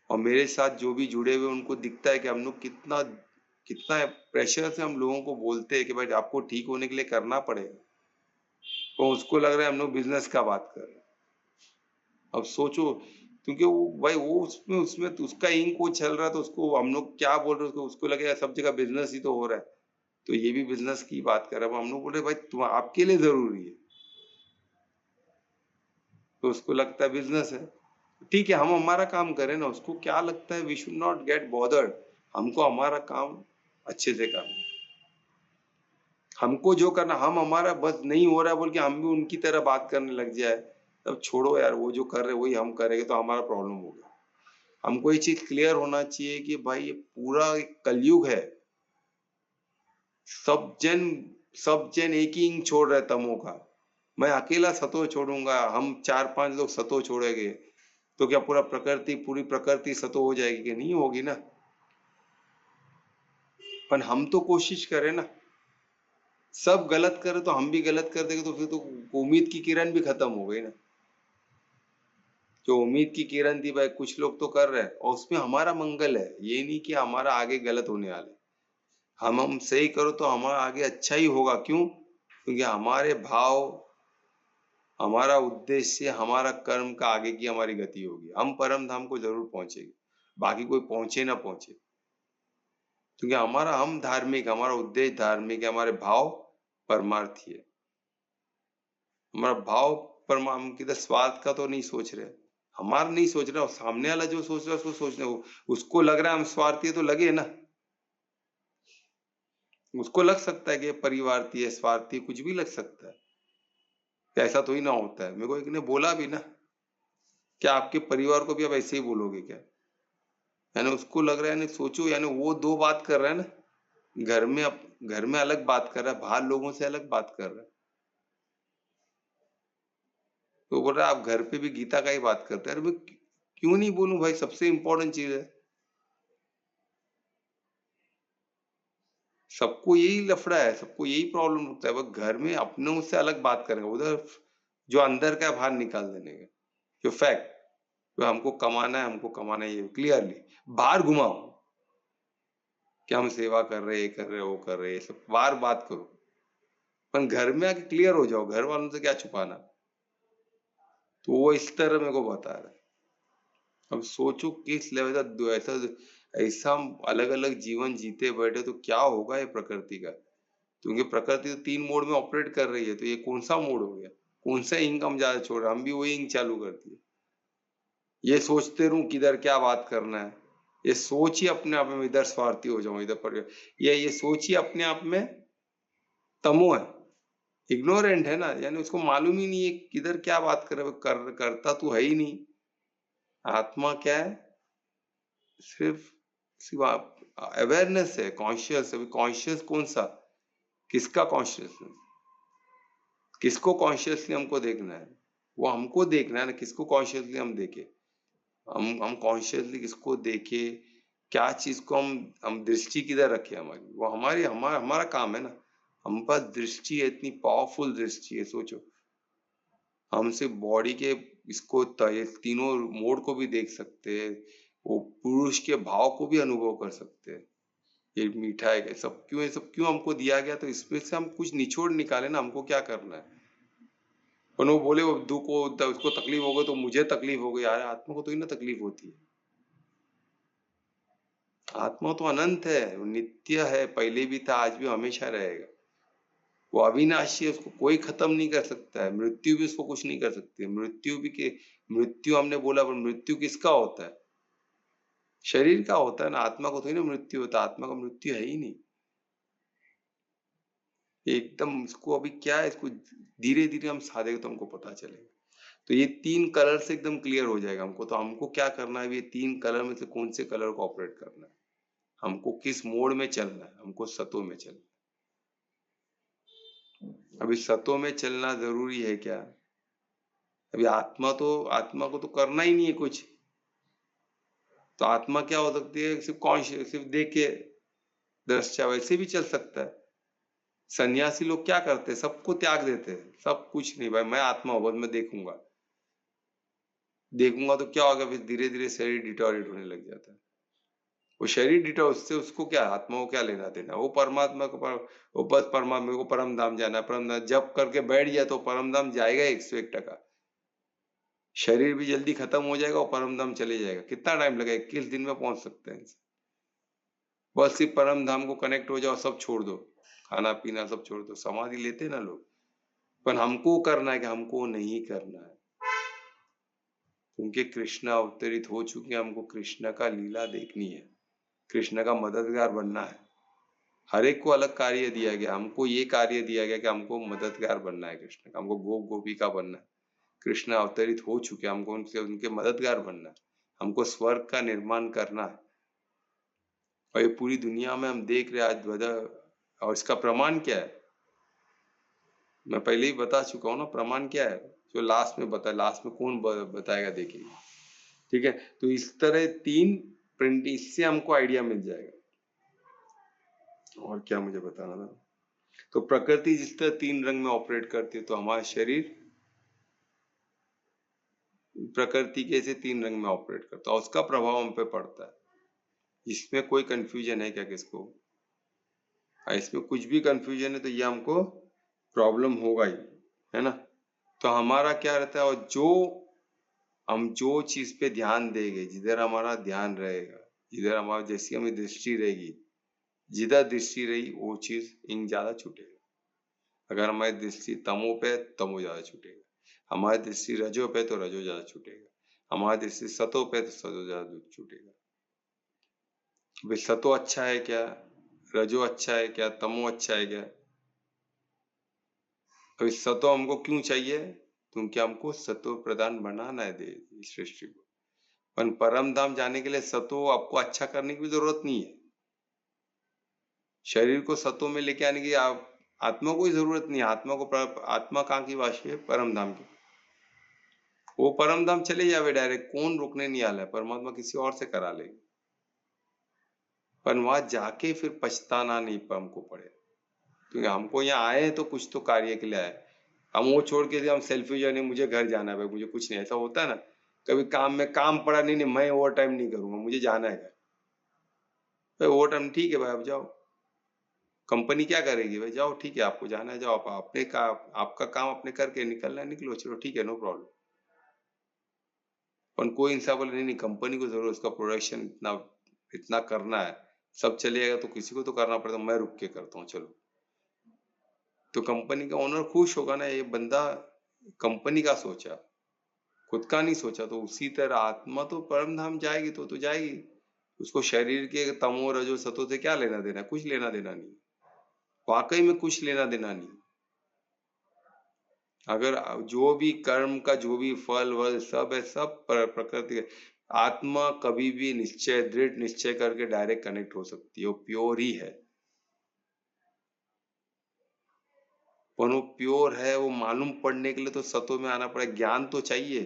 और मेरे साथ जो भी जुड़े हुए उनको दिखता है कि हम लोग कितना कितना प्रेशर से हम लोगों को बोलते हैं कि भाई आपको ठीक होने के लिए करना पड़ेगा, तो उसको लग रहा है हम लोग बिजनेस का बात कर रहे हैं। अब सोचो, क्योंकि वो भाई वो उसमें उसमें तो उसका इंक वो चल रहा है, तो उसको हम लोग क्या बोल रहे हैं, उसको लगेगा सब जगह बिजनेस ही तो हो रहा है, तो ये भी बिजनेस की बात कर रहा है। हम लोग बोल रहे भाई तुम आपके लिए जरूरी है, तो उसको लगता है बिजनेस है। ठीक है, हम हमारा काम करें ना, उसको क्या लगता है, we should not get bothered. हमको हमारा काम अच्छे से करना, हमको जो करना, हम हमारा बस नहीं हो रहा है बोल के हम भी उनकी तरह बात करने लग जाए, तब छोड़ो यार, वो जो कर रहे वही हम करेंगे तो हमारा प्रॉब्लम होगा। हमको ये चीज क्लियर होना चाहिए कि भाई ये पूरा एक कलयुग है, सब जन सब जन एक ही इंक छोड़ रहे तमो का। मैं अकेला सतो छोड़ूंगा, हम 4-5 लोग सतो छोड़ेंगे तो क्या पूरी प्रकृति सतो हो जाएगी? कि नहीं होगी ना। पर हम तो कोशिश करें ना, सब गलत करे तो हम भी गलत कर देंगे तो फिर तो उम्मीद की किरण भी खत्म हो गई ना। जो उम्मीद की किरण थी भाई, कुछ लोग तो कर रहे हैं और उसमें हमारा मंगल है, ये नहीं कि हमारा आगे गलत होने वाला है। हम सही करो तो हमारा आगे अच्छा ही होगा, क्यों? क्योंकि हमारे भाव, हमारा उद्देश्य, हमारा कर्म का आगे की हमारी गति होगी, हम परम धाम को जरूर पहुंचेंगे, बाकी कोई पहुंचे ना पहुंचे। क्योंकि हमारा, हम धार्मिक, हमारा उद्देश्य धार्मिक है, हमारे भाव परमार्थी है। हमारा भाव हम किधर स्वार्थ का तो नहीं सोच रहे, हमारा नहीं सोच रहे, और सामने वाला जो सोच रहा है उसको सोचने, उसको लग रहा है हम स्वार्थी है तो लगे ना। उसको लग सकता है कि परिवार्थी है, स्वार्थी, कुछ भी लग सकता है, ऐसा तो ही ना होता है। मेरे को एक ने बोला भी ना, क्या आपके परिवार को भी आप ऐसे ही बोलोगे क्या? यानी उसको लग रहा है, यानी सोचो, यानी वो दो बात कर रहा है ना, घर में अलग बात कर रहा है, बाहर लोगों से अलग बात कर रहा है। तो बोल रहा है आप घर पे भी गीता का ही बात करते हैं। अरे मैं क्यों नहीं बोलूं भाई, सबसे इंपॉर्टेंट चीज है। सबको यही लफड़ा है, सबको यही प्रॉब्लम होता है, वो घर में अपनों से अलग बात करेंगे, उधर जो अंदर का बाहर निकाल देने का, जो फैक्ट, तो हमको कमाना है, हमको कमाना है, ये क्लियरली बाहर घुमाओ कि हम सेवा कर रहे, ये कर रहे, वो कर रहे, ये सब बाहर बात करो, पर घर में आके क्लियर हो जाओ, घर वालों से क्या छुपाना। तो वो इस तरह मेरे को बता रहा है। अब सोचो किस लेवल का ऐसा ऐसा अलग अलग जीवन जीते बैठे तो क्या होगा ये प्रकृति का। क्योंकि प्रकृति तो 3 मोड में ऑपरेट कर रही है, तो ये कौन सा मोड हो गया, कौन सा इंक हम ज्यादा छोड़ रहे हैं, हम भी वही इंक चालू करती है। ये सोचते रहूं किधर क्या बात करना है, ये सोच ही अपने आप में इधर स्वार्थी हो जाऊं, इधर पर ये सोच ही अपने आप में तमो है, इग्नोरेंट है ना, यानी उसको मालूम ही नहीं है किधर क्या बात करता तू है ही नहीं। आत्मा क्या है? सिर्फ सिर्फ अवेयरनेस है, कॉन्शियस। अभी कॉन्शियस कौन सा, किसका कॉन्शियसनेस, किसको कॉन्शियसली हमको देखना है? वो हमको देखना है ना, किसको कॉन्शियसली हम देखे, हम कॉन्शियसली किसको देखे, क्या चीज को हम दृष्टि किधर रखे हमारी, वो हमारा काम है ना। हम पास दृष्टि है, इतनी पावरफुल दृष्टि है, सोचो। हम सिर्फ बॉडी के इसको ये तीनों मोड को भी देख सकते हैं, वो पुरुष के भाव को भी अनुभव कर सकते हैं। ये मीठा है, सब क्यों हमको दिया गया, तो इसमें से हम कुछ निचोड़ निकाले ना, हमको क्या करना है। पर वो बोले वो दुख को, उसको तकलीफ हो गई तो मुझे तकलीफ हो गई, यार आत्मा को तो ही ना तकलीफ होती है। आत्मा तो अनंत है, वो नित्य है, पहले भी था, आज भी हमेशा रहेगा। वो अविनाशी है, उसको कोई खत्म नहीं कर सकता है, मृत्यु भी उसको कुछ नहीं कर सकती है। मृत्यु हमने बोला, पर मृत्यु किसका होता है? शरीर का होता है ना, आत्मा को थोड़ी ना मृत्यु होता, आत्मा का मृत्यु है ही नहीं। एकदम इसको अभी क्या है, इसको धीरे धीरे हम साधेंगे तो हमको पता चलेगा। तो ये 3 कलर से एकदम क्लियर हो जाएगा हमको। तो हमको क्या करना है, ये 3 कलर में से कौन से कलर को ऑपरेट करना है, हमको किस मोड में चलना है, हमको सतों में चलना है। अभी सतों में चलना जरूरी है क्या? अभी आत्मा को तो करना ही नहीं है कुछ, तो आत्मा क्या हो सकती है? सिर्फ कॉन्शियस, सिर्फ देख के दृश्य, वैसे भी चल सकता है। सन्यासी लोग क्या करते हैं, सबको त्याग देते हैं, सब कुछ नहीं, भाई मैं आत्मा हूं, बस मैं देखूंगा देखूंगा तो क्या होगा, फिर धीरे धीरे शरीर डिटोरेट होने लग जाता है। वो शरीर डिटोर, उससे उसको क्या, आत्मा को क्या लेना देना, वो परमात्मा को वो बस परमात्मा को परम धाम जाना है, परम धाम जब करके बैठ जाए तो परम धाम जाएगा 101%। शरीर भी जल्दी खत्म हो जाएगा और परम धाम चले जाएगा। कितना टाइम लगेगा? 21 दिन में पहुंच सकते हैं। बस सिर्फ परम धाम को कनेक्ट हो जाओ, सब छोड़ दो, खाना पीना सब छोड़ दो, समाधि लेते ना लोग। पर हमको करना है कि हमको नहीं करना है, क्योंकि कृष्ण अवतरित हो चुके हैं, हमको कृष्ण का लीला देखनी है, कृष्ण का मददगार बनना है। हर एक को अलग कार्य दिया गया, हमको ये कार्य दिया गया कि हमको मददगार बनना है कृष्ण का, हमको गोपिका बनना है। कृष्ण अवतरित हो चुके, हमको उनके मददगार बनना है, हमको स्वर्ग का निर्माण करना है। और ये पूरी दुनिया में हम देख रहे आज और इसका प्रमाण क्या है? मैं पहले ही बता चुका हूँ ना, प्रमाण क्या है, जो लास्ट में लास्ट में कौन बताएगा, देखिए। ठीक है, तो इस तरह 3 प्रिंट, इससे हमको आइडिया मिल जाएगा। और क्या मुझे बताना था? तो प्रकृति जिस तरह 3 रंग में ऑपरेट करती है, तो हमारा शरीर प्रकृति के से 3 रंग में ऑपरेट करता है, उसका प्रभाव हम पे पड़ता है। इसमें कोई कंफ्यूजन है क्या किसको? इसमें कुछ भी कंफ्यूजन है तो ये हमको प्रॉब्लम होगा ही, है ना। तो हमारा क्या रहता है, और हम जो चीज पे ध्यान देंगे, जिधर हमारा ध्यान रहेगा, जिधर हमारा जैसी हमें दृष्टि रहेगी, जिधर दृष्टि रही वो चीज इंक ज्यादा छूटेगा। अगर हमारी दृष्टि तमो पे, तमो ज्यादा छूटेगा। हमारी दृष्टि रजो पे, तो रजो ज्यादा छूटेगा। हमारी दृष्टि सतो पे, तो सतो ज्यादा छूटेगा। भाई सतो अच्छा है क्या, रजो अच्छा है क्या, तमो अच्छा है क्या? तो इस सतो हमको क्यों चाहिए? क्योंकि हमको सतो प्रधान बनाना है इस सृष्टि को। पर परम धाम जाने के लिए सतो आपको अच्छा करने की जरूरत नहीं है। शरीर को सतो में लेके आने की आत्मा को ही जरूरत नहीं है। आत्मा कहाँ की वासी है? परम धाम की। वो परम धाम चले जावे डायरेक्ट, कौन रोकने नहीं आला है, परमात्मा किसी और से करा लेगी। पर वहां जाके फिर पछताना नहीं हमको पड़े, क्योंकि हमको यहाँ आए हैं तो कुछ तो कार्य के लिए आए। हम वो छोड़ के हम सेल्फिश है, नहीं मुझे घर जाना है भाई, मुझे कुछ नहीं, ऐसा होता है ना। कभी काम में काम पड़ा, नहीं नहीं मैं ओवर टाइम नहीं करूंगा, मुझे जाना है घर। भाई ओवर टाइम ठीक है भाई, आप जाओ, कंपनी क्या करेगी भाई, जाओ ठीक है, आपको जाना है जाओ, आपका काम अपने करके निकलना है, निकलो, चलो ठीक है, नो प्रॉब्लम। पर कोई इंसान बोले नहीं नहीं कंपनी को जरूर उसका प्रोडक्शन इतना इतना करना है, सब चलेगा तो किसी को तो करना पड़ेगा, मैं रुक के करता हूँ, चलो। तो कंपनी का ओनर खुश होगा ना, ये बंदा कंपनी का सोचा, खुद का नहीं सोचा। तो उसी तरह आत्मा तो परम धाम जाएगी तो जाएगी, उसको शरीर के तमो रजो सतो से क्या लेना देना, कुछ लेना देना नहीं, वाकई में कुछ लेना देना नहीं। अगर जो भी कर्म का जो भी फल वल सब है, सब प्रकृति है। आत्मा कभी भी निश्चय, दृढ़ निश्चय करके डायरेक्ट कनेक्ट हो सकती है, वो प्योर ही है। पर वो प्योर है, वो मालूम पड़ने के लिए तो सतो में आना पड़ेगा, ज्ञान तो चाहिए।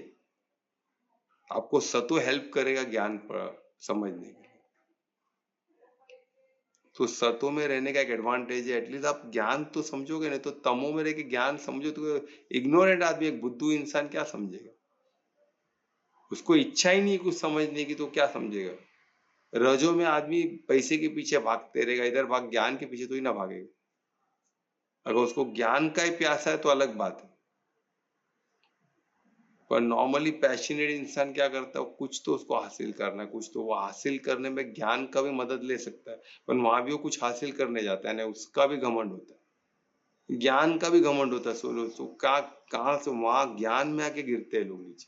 आपको सतो हेल्प करेगा ज्ञान पर समझने के लिए। तो सतो में रहने का एक एडवांटेज है, एटलीस्ट आप ज्ञान तो समझोगे, नहीं तो तमो में रह के ज्ञान समझो तो इग्नोरेंट आदमी, एक बुद्धू इंसान क्या समझेगा? उसको इच्छा ही नहीं कुछ समझने की, तो क्या समझेगा? रजो में आदमी पैसे के पीछे भागते रहेगा, इधर भाग, ज्ञान के पीछे तो ही ना भागेगा। अगर उसको ज्ञान का ही प्यासा है तो अलग बात है। पर नॉर्मली पैशनेट इंसान क्या करता है, कुछ तो उसको हासिल करना है, कुछ तो वो हासिल करने में ज्ञान का भी मदद ले सकता है, पर वहां भी वो कुछ हासिल करने जाता है ना, उसका भी घमंड होता है, ज्ञान का भी घमंड होता है। सोलो तो कहाँ से वहां ज्ञान में आके गिरते हैं लोग नीचे,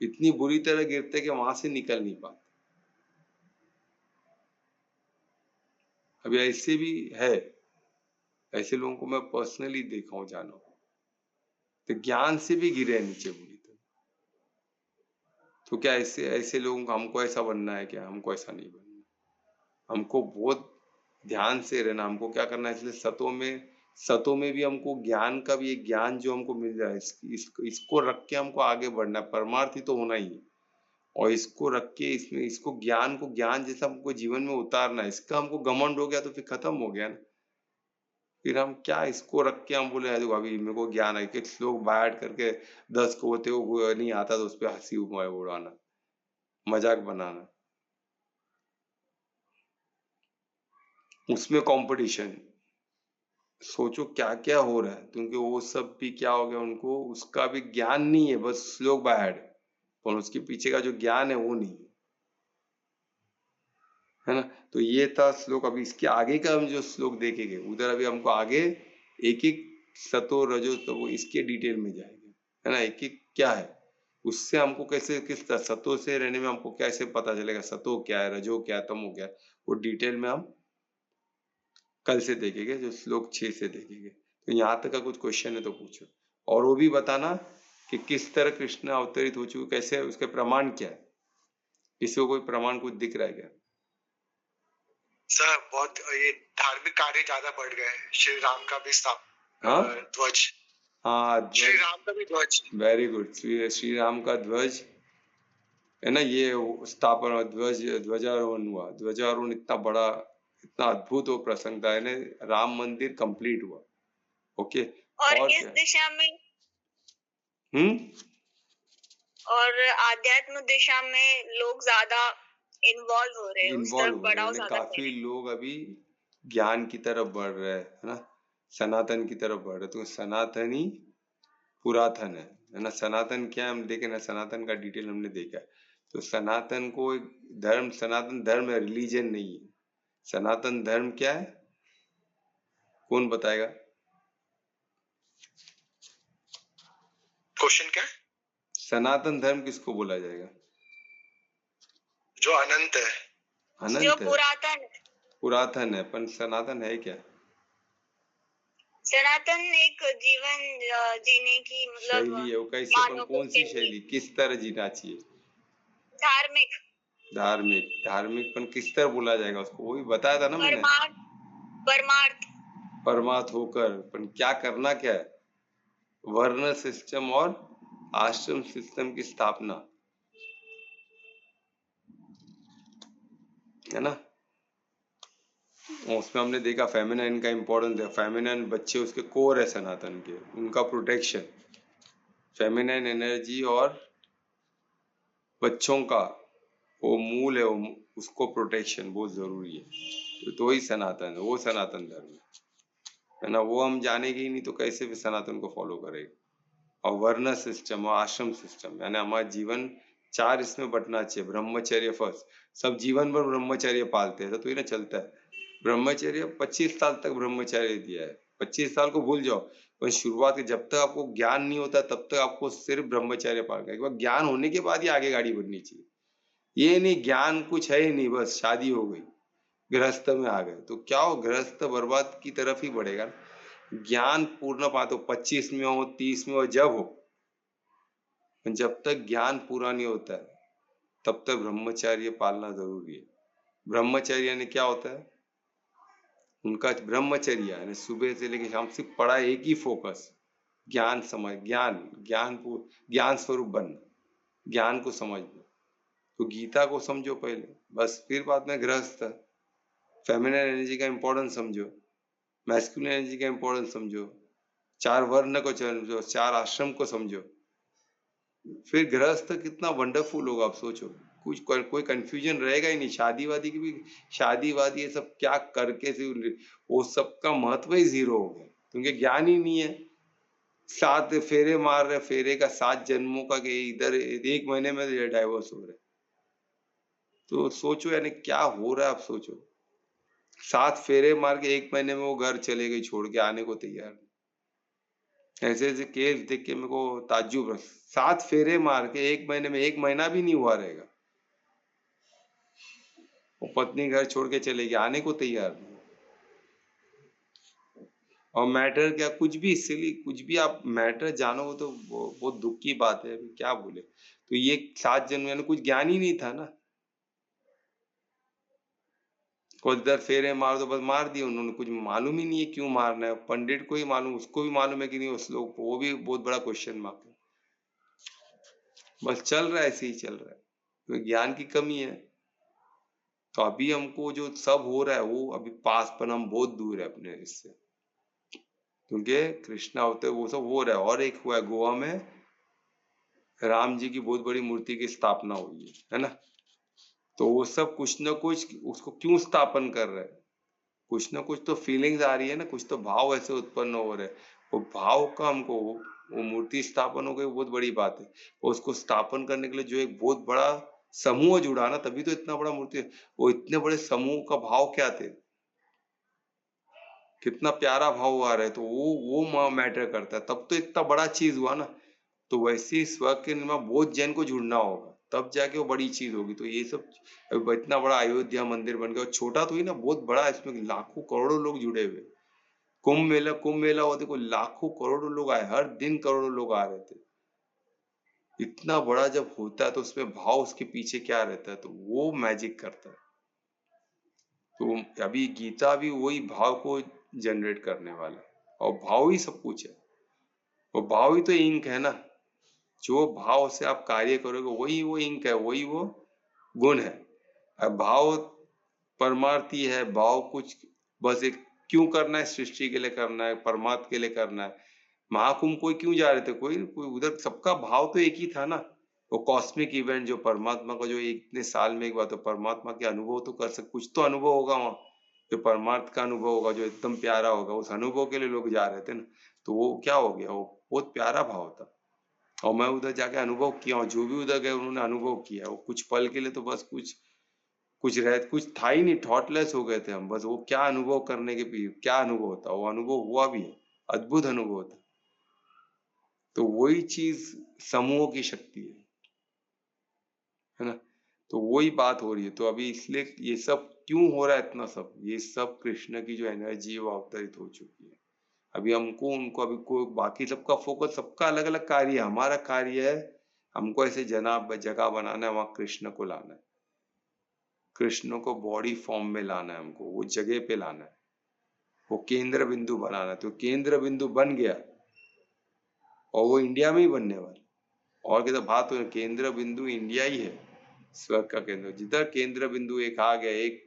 इतनी बुरी तरह गिरते कि वहां से निकल नहीं पाते। अभी ऐसे भी है, ऐसे लोगों को मैं पर्सनली देखा हूँ, जाना हूँ, तो ज्ञान से भी गिरे नीचे बुरी तरह। तो क्या ऐसे ऐसे लोगों को, हमको ऐसा बनना है क्या? हमको ऐसा नहीं बनना, हमको बहुत ध्यान से रहना। हमको क्या करना है, इसलिए सतों में भी हमको ज्ञान का भी एक ज्ञान जो हमको मिल रहा है, इसको रख के हमको आगे बढ़ना है, परमार्थी तो होना ही है। और इसको रख के इसमें इसको ज्ञान को ज्ञान जैसा हमको जीवन में उतारना है। इसका हमको घमंड हो गया तो फिर खत्म हो गया ना। फिर हम क्या इसको रख के हम बोले देखो अभी मेरे को ज्ञान है, कि लोग बैठ करके 10 को होते वो नहीं आता तो उस पर हंसी उड़ाना, मजाक बनाना, उसमें कंपटीशन। सोचो क्या क्या हो रहा है, क्योंकि वो सब भी क्या हो गया, उनको उसका भी ज्ञान नहीं है, बस श्लोक बाहर, पर उसके पीछे का जो ज्ञान है वो नहीं है ना। तो ये था श्लोक। अभी इसके आगे का हम जो श्लोक देखेंगे उधर, अभी हमको आगे एक एक सतो रजो तो वो इसके डिटेल में जाएंगे, है ना। एक एक क्या है, उससे हमको कैसे, किस सतो से रहने में हमको कैसे पता चलेगा, सतो क्या है, रजो क्या है, तमो क्या है, वो डिटेल में हम कल से देखेंगे, जो श्लोक 6 से देखेंगे। तो यहाँ तक का कुछ क्वेश्चन है तो पूछो, और वो भी बताना कि किस तरह कृष्ण अवतरित हो चुके, कैसे, उसके प्रमाण क्या है, किसी को कोई प्रमाण कुछ दिख रहा है क्या? सर बहुत ये धार्मिक कार्य ज्यादा बढ़ गए, श्री राम का भी हाँ ध्वज, हाँ, श्री राम का भी ध्वज, वेरी गुड, श्री राम का ध्वज है ना, ये स्थापना, ध्वजारोहण हुआ। ध्वजारोहण इतना बड़ा, इतना अद्भुत वो प्रसंग था, यानी राम मंदिर कंप्लीट हुआ। ओके, और इस क्या दिशा में और आध्यात्म दिशा में लोग ज्यादा इन्वॉल्व हो रहे हैं, उस तरफ बढ़ाव ज्यादा कर काफी रहे हैं। लोग अभी ज्ञान की तरफ बढ़ रहे हैं, है ना, सनातन की तरफ बढ़ रहे। तो सनातन ही पुरातन है ना। सनातन क्या है, हम देखे ना, सनातन का डिटेल हमने देखा है। तो सनातन को एक धर्म, सनातन धर्म है, रिलीजन नहीं है। सनातन धर्म क्या है, कौन बताएगा? क्वेश्चन क्या है? सनातन धर्म किसको बोला जाएगा? जो अनंत है, अनंत जो है, पुरातन है। पुरातन है, पर सनातन है क्या? सनातन एक जीवन जीने की मतलब शैली है, वो कैसे, पर कौन सी शैली, किस तरह जीना चाहिए? धार्मिक, धार्मिक, धार्मिक पर किस तरह बोला जाएगा उसको, वही बताया था ना मैंने, परमार्थ परमार्थ होकर। पर क्या करना क्या है, वर्ण सिस्टम और आश्रम सिस्टम की स्थापना, है ना। उसमें हमने देखा फेमिनाइन का इम्पोर्टेंस है। फेमिनाइन बच्चे उसके कोर है सनातन के, उनका प्रोटेक्शन, फेमिनाइन एनर्जी और बच्चों का वो मूल है, उसको प्रोटेक्शन बहुत जरूरी है। तो ही सनातन है, वो सनातन धर्म है ना। वो हम जानेंगे ही नहीं तो कैसे भी सनातन को फॉलो करेगा। और वर्ण सिस्टम और आश्रम सिस्टम, यानी हमारा जीवन 4 इसमें बटना चाहिए। ब्रह्मचर्य फर्स्ट, सब जीवन भर ब्रह्मचर्य पालते हैं तो ही ना चलता है। ब्रह्मचर्य 25 साल तक ब्रह्मचर्य दिया है, 25 साल को भूल जाओ। पर शुरुआत के, जब तक आपको ज्ञान नहीं होता तब तक आपको सिर्फ ब्रह्मचर्य पालना है। एक बार ज्ञान होने के बाद ही आगे गाड़ी बढ़नी चाहिए। ये नहीं ज्ञान कुछ है ही नहीं, बस शादी हो गई, गृहस्थ में आ गए तो क्या हो, गृहस्थ बर्बाद की तरफ ही बढ़ेगा ना। ज्ञान पूर्ण पा तो 25 में हो 30 में हो जब हो, जब तक ज्ञान पूरा नहीं होता है तब तक ब्रह्मचर्य पालना जरूरी है। ब्रह्मचर्य यानी क्या होता है, उनका ब्रह्मचर्य यानी सुबह से लेकर शाम सिर्फ पढ़ा, एक ही फोकस, ज्ञान समझ, ज्ञान स्वरूप बनना, ज्ञान को समझना। तो गीता को समझो पहले, बस फिर बाद में गृहस्थ, फेमिनिन एनर्जी का इंपॉर्टेंस समझो, मैस्कुलिन एनर्जी का इंपॉर्टेंस समझो, 4 वर्ण को समझो, 4 आश्रम को समझो, फिर गृहस्थ कितना वंडरफुल होगा आप सोचो। कुछ कोई कंफ्यूजन रहेगा ही नहीं। शादीवादी की भी, शादीवादी ये सब क्या करके से वो सब का महत्व ही जीरो हो गया, क्योंकि ज्ञान ही नहीं है। 7 फेरे मार रहे, फेरे का 7 जन्मों का, कि इधर 1 महीने में डाइवोर्स हो रहे। तो सोचो यानी क्या हो रहा है, आप सोचो। 7 फेरे मार के 1 महीने में वो घर चले गई, छोड़ के आने को तैयार नहीं। ऐसे ऐसे केस देख के मेरे को ताज्जुब, 7 फेरे मार के 1 महीने में, 1 महीना भी नहीं हुआ रहेगा, वो पत्नी घर छोड़ के चलेगी, आने को तैयार नहीं। और मैटर क्या, कुछ भी सिली, कुछ भी आप मैटर जानो तो बहुत दुख की बात है, अभी क्या बोले। तो ये 7 जन्म में कुछ ज्ञान ही नहीं था ना। कुछ इधर फेरे मार दो, बस मार दिए उन्होंने, कुछ मालूम ही नहीं है क्यों मारना है। पंडित को ही मालूम, उसको भी मालूम है कि नहीं उस लोग, वो भी बहुत बड़ा क्वेश्चन मार्क है। बस चल रहा है, ऐसे ही चल रहा है, तो ज्ञान की कमी है। तो अभी हमको जो सब हो रहा है वो अभी पास, पर हम बहुत दूर है अपने इससे, क्योंकि कृष्णा होते वो सब हो रहा है। और एक हुआ है गोवा में, राम जी की बहुत बड़ी मूर्ति की स्थापना हुई है ना। तो वो सब कुछ न कुछ उसको क्यों स्थापन कर रहे हैं, कुछ न कुछ तो फीलिंग्स आ रही है ना, कुछ तो भाव ऐसे उत्पन्न हो रहे हैं। वो भाव का हमको, वो मूर्ति स्थापन हो गई, बहुत बड़ी बात है। और उसको स्थापन करने के लिए जो एक बहुत बड़ा समूह जुड़ा ना, तभी तो इतना बड़ा मूर्ति है। वो इतने बड़े समूह का भाव क्या थे, कितना प्यारा भाव आ रहा है, तो वो मैटर करता है, तब तो इतना बड़ा चीज हुआ ना। तो वैसे ही स्व के निर्माण बहुत जैन को जुड़ना होगा, तब जाके वो बड़ी चीज होगी। तो ये सब अब इतना बड़ा अयोध्या मंदिर बन गया, और छोटा तो ही ना, बहुत बड़ा, इसमें लाखों करोड़ों लोग जुड़े हुए। कुंभ मेला हुआ, देखो लाखों करोड़ों लोग आए, हर दिन करोड़ों लोग आ रहे थे। इतना बड़ा जब होता है तो उसमें भाव, उसके पीछे क्या रहता है, तो वो मैजिक करता है। तो अभी गीता भी वही भाव को जनरेट करने वाला है, और भाव ही सब कुछ है। वो भाव ही तो इंक है ना, जो भाव से आप कार्य करोगे वही वो इंक है, वही वो गुण है। अब भाव परमार्थी है, भाव कुछ बस एक क्यों करना है, सृष्टि के लिए करना है, परमात्मा के लिए करना है। महाकुंभ कोई क्यों जा रहे थे, कोई कोई उधर, सबका भाव तो एक ही था ना। वो कॉस्मिक इवेंट जो परमात्मा का, जो इतने साल में एक बार, तो परमात्मा के अनुभव तो कर सकते, कुछ तो अनुभव होगा वहां, जो परमार्थ का अनुभव होगा, जो एकदम प्यारा होगा, उस अनुभव के लिए लोग जा रहे थे ना। तो वो क्या हो गया, वो बहुत प्यारा भाव था। और मैं उधर जाके अनुभव किया हूँ, जो भी उधर गए उन्होंने अनुभव किया। वो कुछ पल के लिए तो बस कुछ था ही नहीं, थॉटलेस हो गए थे हम। बस वो क्या अनुभव करने के पीछे क्या अनुभव होता, वो अनुभव हुआ भी है, अद्भुत अनुभव था। तो वही चीज समूह की शक्ति है ना। तो वही बात हो रही है। तो अभी इसलिए ये सब क्यों हो रहा है, इतना सब, ये सब कृष्ण की जो एनर्जी है वो अवतरित हो चुकी है। अभी हमको उनको, अभी कोई बाकी सबका फोकस, सबका अलग अलग कार्य है। हमारा कार्य है हमको ऐसे जगह बनाना है, वहां कृष्ण को लाना है, कृष्ण को बॉडी फॉर्म में लाना है, हमको वो जगह पे लाना है, वो केंद्र बिंदु बनाना है। तो केंद्र बिंदु बन गया, और वो इंडिया में ही बनने वाला। और क्या बात हो, केंद्र बिंदु इंडिया ही है, स्वर्ग का केंद्र। जिधर केंद्र बिंदु एक आ गया, एक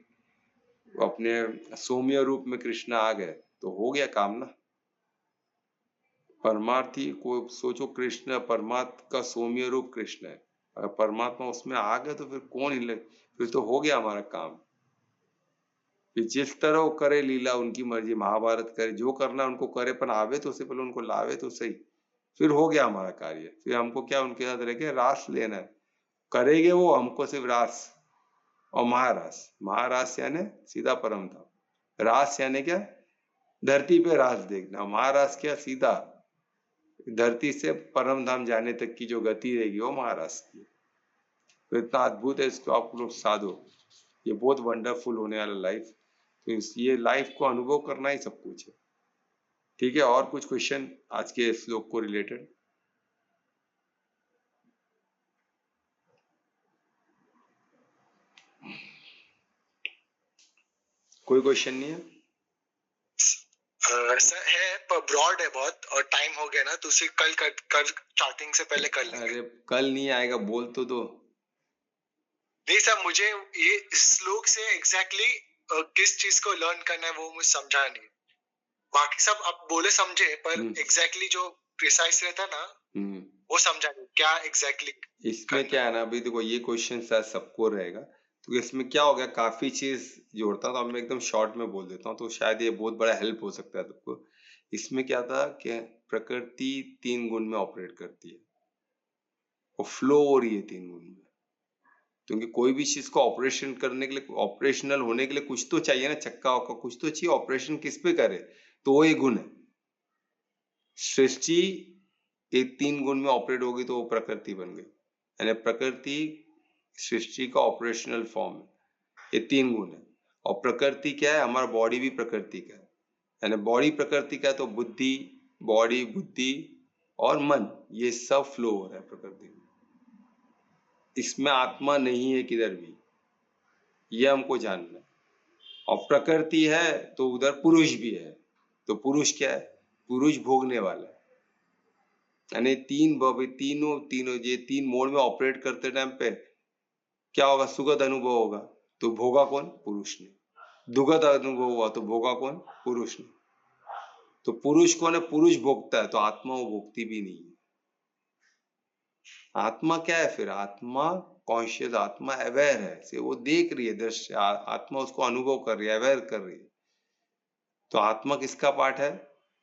अपने सौम्य रूप में कृष्ण आ गए, तो हो गया काम ना। परमार्थी को सोचो, कृष्ण परमात्मा का सौम्य रूप कृष्ण है, अगर परमात्मा उसमें आ गए तो फिर कौन हिले, फिर तो हो गया हमारा काम। फिर जिस तरह वो करे लीला, उनकी मर्जी, महाभारत करे, जो करना उनको करे, पर आवे तो उससे पहले उनको लावे तो सही, फिर हो गया हमारा कार्य। फिर हमको क्या उनके साथ रह के रास लेना है, करेंगे वो, हमको सिर्फ रास और महारास। महारास यानी सीधा परम धाम, रास यानी क्या, धरती पे रास देखना। महारास क्या, सीधा धरती से परम धाम जाने तक की जो गति रहेगी वो महारास की। तो इतना अद्भुत है, इसको आप लोग साधो, ये बहुत वंडरफुल होने वाला लाइफ। तो ये लाइफ को अनुभव करना ही सब कुछ है। ठीक है, और कुछ क्वेश्चन आज के श्लोक को रिलेटेड? कोई क्वेश्चन नहीं है? सर है पर ब्रॉड है बहुत, और टाइम हो गया ना, तो उसे कल कर स्टार्टिंग से पहले कर लेंगे। अरे कल नहीं आएगा, बोल तो दो। नहीं सर, मुझे ये श्लोक से एग्जैक्टली किस चीज को लर्न करना है वो मुझे समझा नहीं। बाकी सब आप बोले समझे, पर एग्जैक्टली जो प्रिसाइज रहता है ना वो समझा नहीं, क्या एग्जैक्टली इसमें क्या है ना, अभी देखो ये क्वेश्चन शायद सबको रहेगा, तो इसमें क्या हो गया, काफी चीज जोड़ता हूँ, तो अब मैं एकदम शॉर्ट में बोल देता हूँ, तो शायद ये बहुत बड़ा हेल्प हो सकता है तुमको। इसमें क्या था कि प्रकृति 3 गुण में ऑपरेट करती है, और फ्लो हो रही है 3 गुण में, क्योंकि कोई भी चीज को ऑपरेशन करने के लिए, ऑपरेशनल होने के लिए कुछ तो चाहिए ना, चक्का वक्का कुछ तो चाहिए, ऑपरेशन किस पे करे, तो वो एक गुण है। सृष्टि ये 3 गुण में ऑपरेट होगी तो वो प्रकृति बन गई, यानी प्रकृति सृष्टि का ऑपरेशनल फॉर्म है, ये 3 गुण है। और प्रकृति क्या है, हमारा बॉडी भी प्रकृति का है, यानी बॉडी प्रकृति का है, तो बुद्धि, बॉडी, बुद्धि और मन, ये सब फ्लो हो रहा है प्रकृति में। इसमें आत्मा नहीं है किधर भी, ये हमको जानना है। और प्रकृति है तो उधर पुरुष भी है, तो पुरुष क्या है, पुरुष भोगने वाला है, यानी तीनों ये 3 मोड में ऑपरेट करते टाइम पे क्या होगा, सुखद अनुभव होगा, तो भोगा कौन, पुरुष ने। दुखद अनुभव हुआ तो भोगा कौन, पुरुष ने। तो पुरुष कौन है, पुरुष भोगता है, तो आत्मा वो भोगती भी नहीं है। आत्मा क्या है फिर, आत्मा कॉन्शियस, आत्मा अवेयर है, से वो देख रही है दृश्य, आत्मा उसको अनुभव कर रही है, अवेयर कर रही है। तो आत्मा किसका पार्ट है,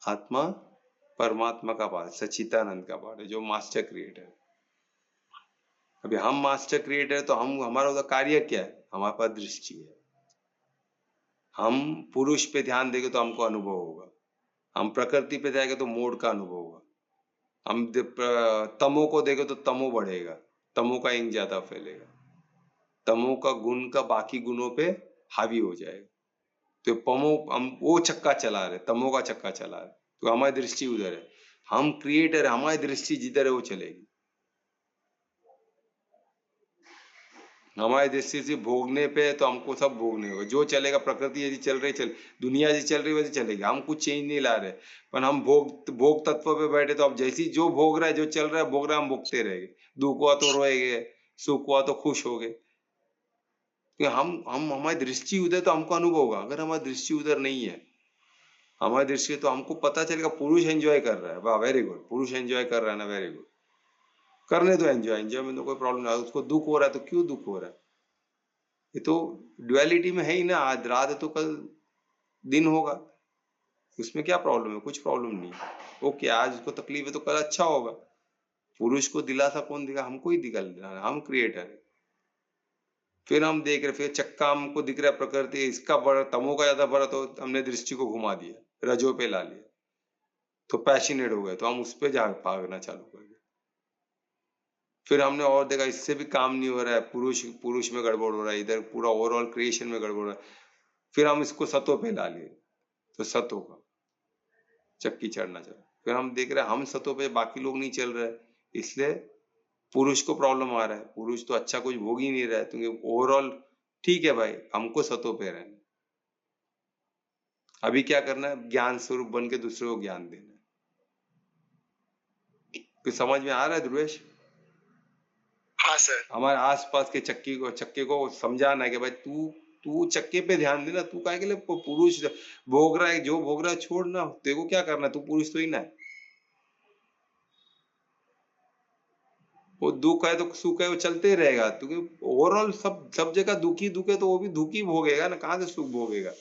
आत्मा परमात्मा का पार्ट, सच्चिदानंद का पार्ट है, जो मास्टर क्रिएटर है। अभी हम मास्टर क्रिएटर है, तो हम, हमारा उधर कार्य क्या है, हमारे पास दृष्टि है। हम पुरुष पे ध्यान देंगे तो हमको अनुभव होगा, हम प्रकृति पे जाएंगे तो मोड का अनुभव होगा, हम तमो को देखें तो तमो बढ़ेगा, तमो का इंक ज्यादा फैलेगा, तमो का गुण का बाकी गुणों पे हावी हो जाएगा। तो पमो, हम वो चक्का चला रहे, तमो का चक्का चला रहे, तो हमारी दृष्टि उधर है, हम क्रिएटर, हमारी दृष्टि जिधर है वो चलेगी। हमारी दृष्टि से भोगने पे, तो हमको सब भोगने होगा, जो चलेगा, प्रकृति यदि चल रही, चल, दुनिया यदि चल रही वैसे चलेगी, हम कुछ चेंज नहीं ला रहे, पर हम भोग तत्व पे बैठे, तो अब जैसी जो भोग रहा है, जो चल रहा है, भोग रहा है, हम भोगते रहेंगे, दुख हुआ तो रोएंगे, सुख हुआ तो खुश हो गए। हम हमारी दृष्टि उधर, तो हमको अनुभव होगा। अगर हमारी दृष्टि उधर नहीं है, हमारी दृष्टि, तो हमको पता चलेगा पुरुष एंजॉय कर रहा है, वाह वेरी गुड, पुरुष एंजॉय कर रहा है ना, वेरी गुड, करने दो एंजॉय में तो कोई प्रॉब्लम नहीं। उसको दुख हो रहा है तो क्यों दुख हो रहा है, ये तो ड्युअलिटी में है ही ना, आज रात है तो कल दिन होगा, उसमें क्या प्रॉब्लम है, कुछ प्रॉब्लम नहीं है। ओके, आज उसको तकलीफ है तो कल अच्छा होगा। पुरुष को दिलासा कौन देगा, हमको ही दिलाना, हम क्रिएटर है। फिर हम देख रहे, फिर चक्का हमको दिख रहा है, प्रकृति इसका बड़ा, तमो का ज्यादा बड़ा, तो हमने दृष्टि को घुमा दिया, रजो पे ला लिया, तो पैशनेट हो गए, तो हम उस पे भागना चालू कर दिया। फिर हमने और देखा इससे भी काम नहीं हो रहा है, पुरुष में गड़बड़ हो रहा है, इधर पूरा ओवरऑल क्रिएशन में गड़बड़ हो रहा है, फिर हम इसको सतो पे ला लिए, तो सतो का चक्की चढ़ना चला। फिर हम देख रहे हैं हम सतो पे, बाकी लोग नहीं चल रहे, इसलिए पुरुष को प्रॉब्लम आ रहा है, पुरुष तो अच्छा कुछ भोग ही नहीं रहा है, क्योंकि ओवरऑल ठीक है भाई, हमको सतो पे रहना। अभी क्या करना है, ज्ञान स्वरूप बन के दूसरे को ज्ञान देना है। फिर समझ में आ रहा है ध्रुवेश? हाँ सर। हमारे आसपास के चक्के को समझाना है कि भाई तू चक्के पे ध्यान देना, तू काहे के लिए पुरुष भोग रहा है, जो भोग रहा है छोड़ ना, तेरे को क्या करना है, तू पुरुष तो ही ना है। वो दुख है तो सुख है, वो चलते रहेगा, क्योंकि ओवरऑल सब जगह दुखी दुख है, तो वो भी दुखी भोगेगा ना, कहाँ से सुख भोगेगा।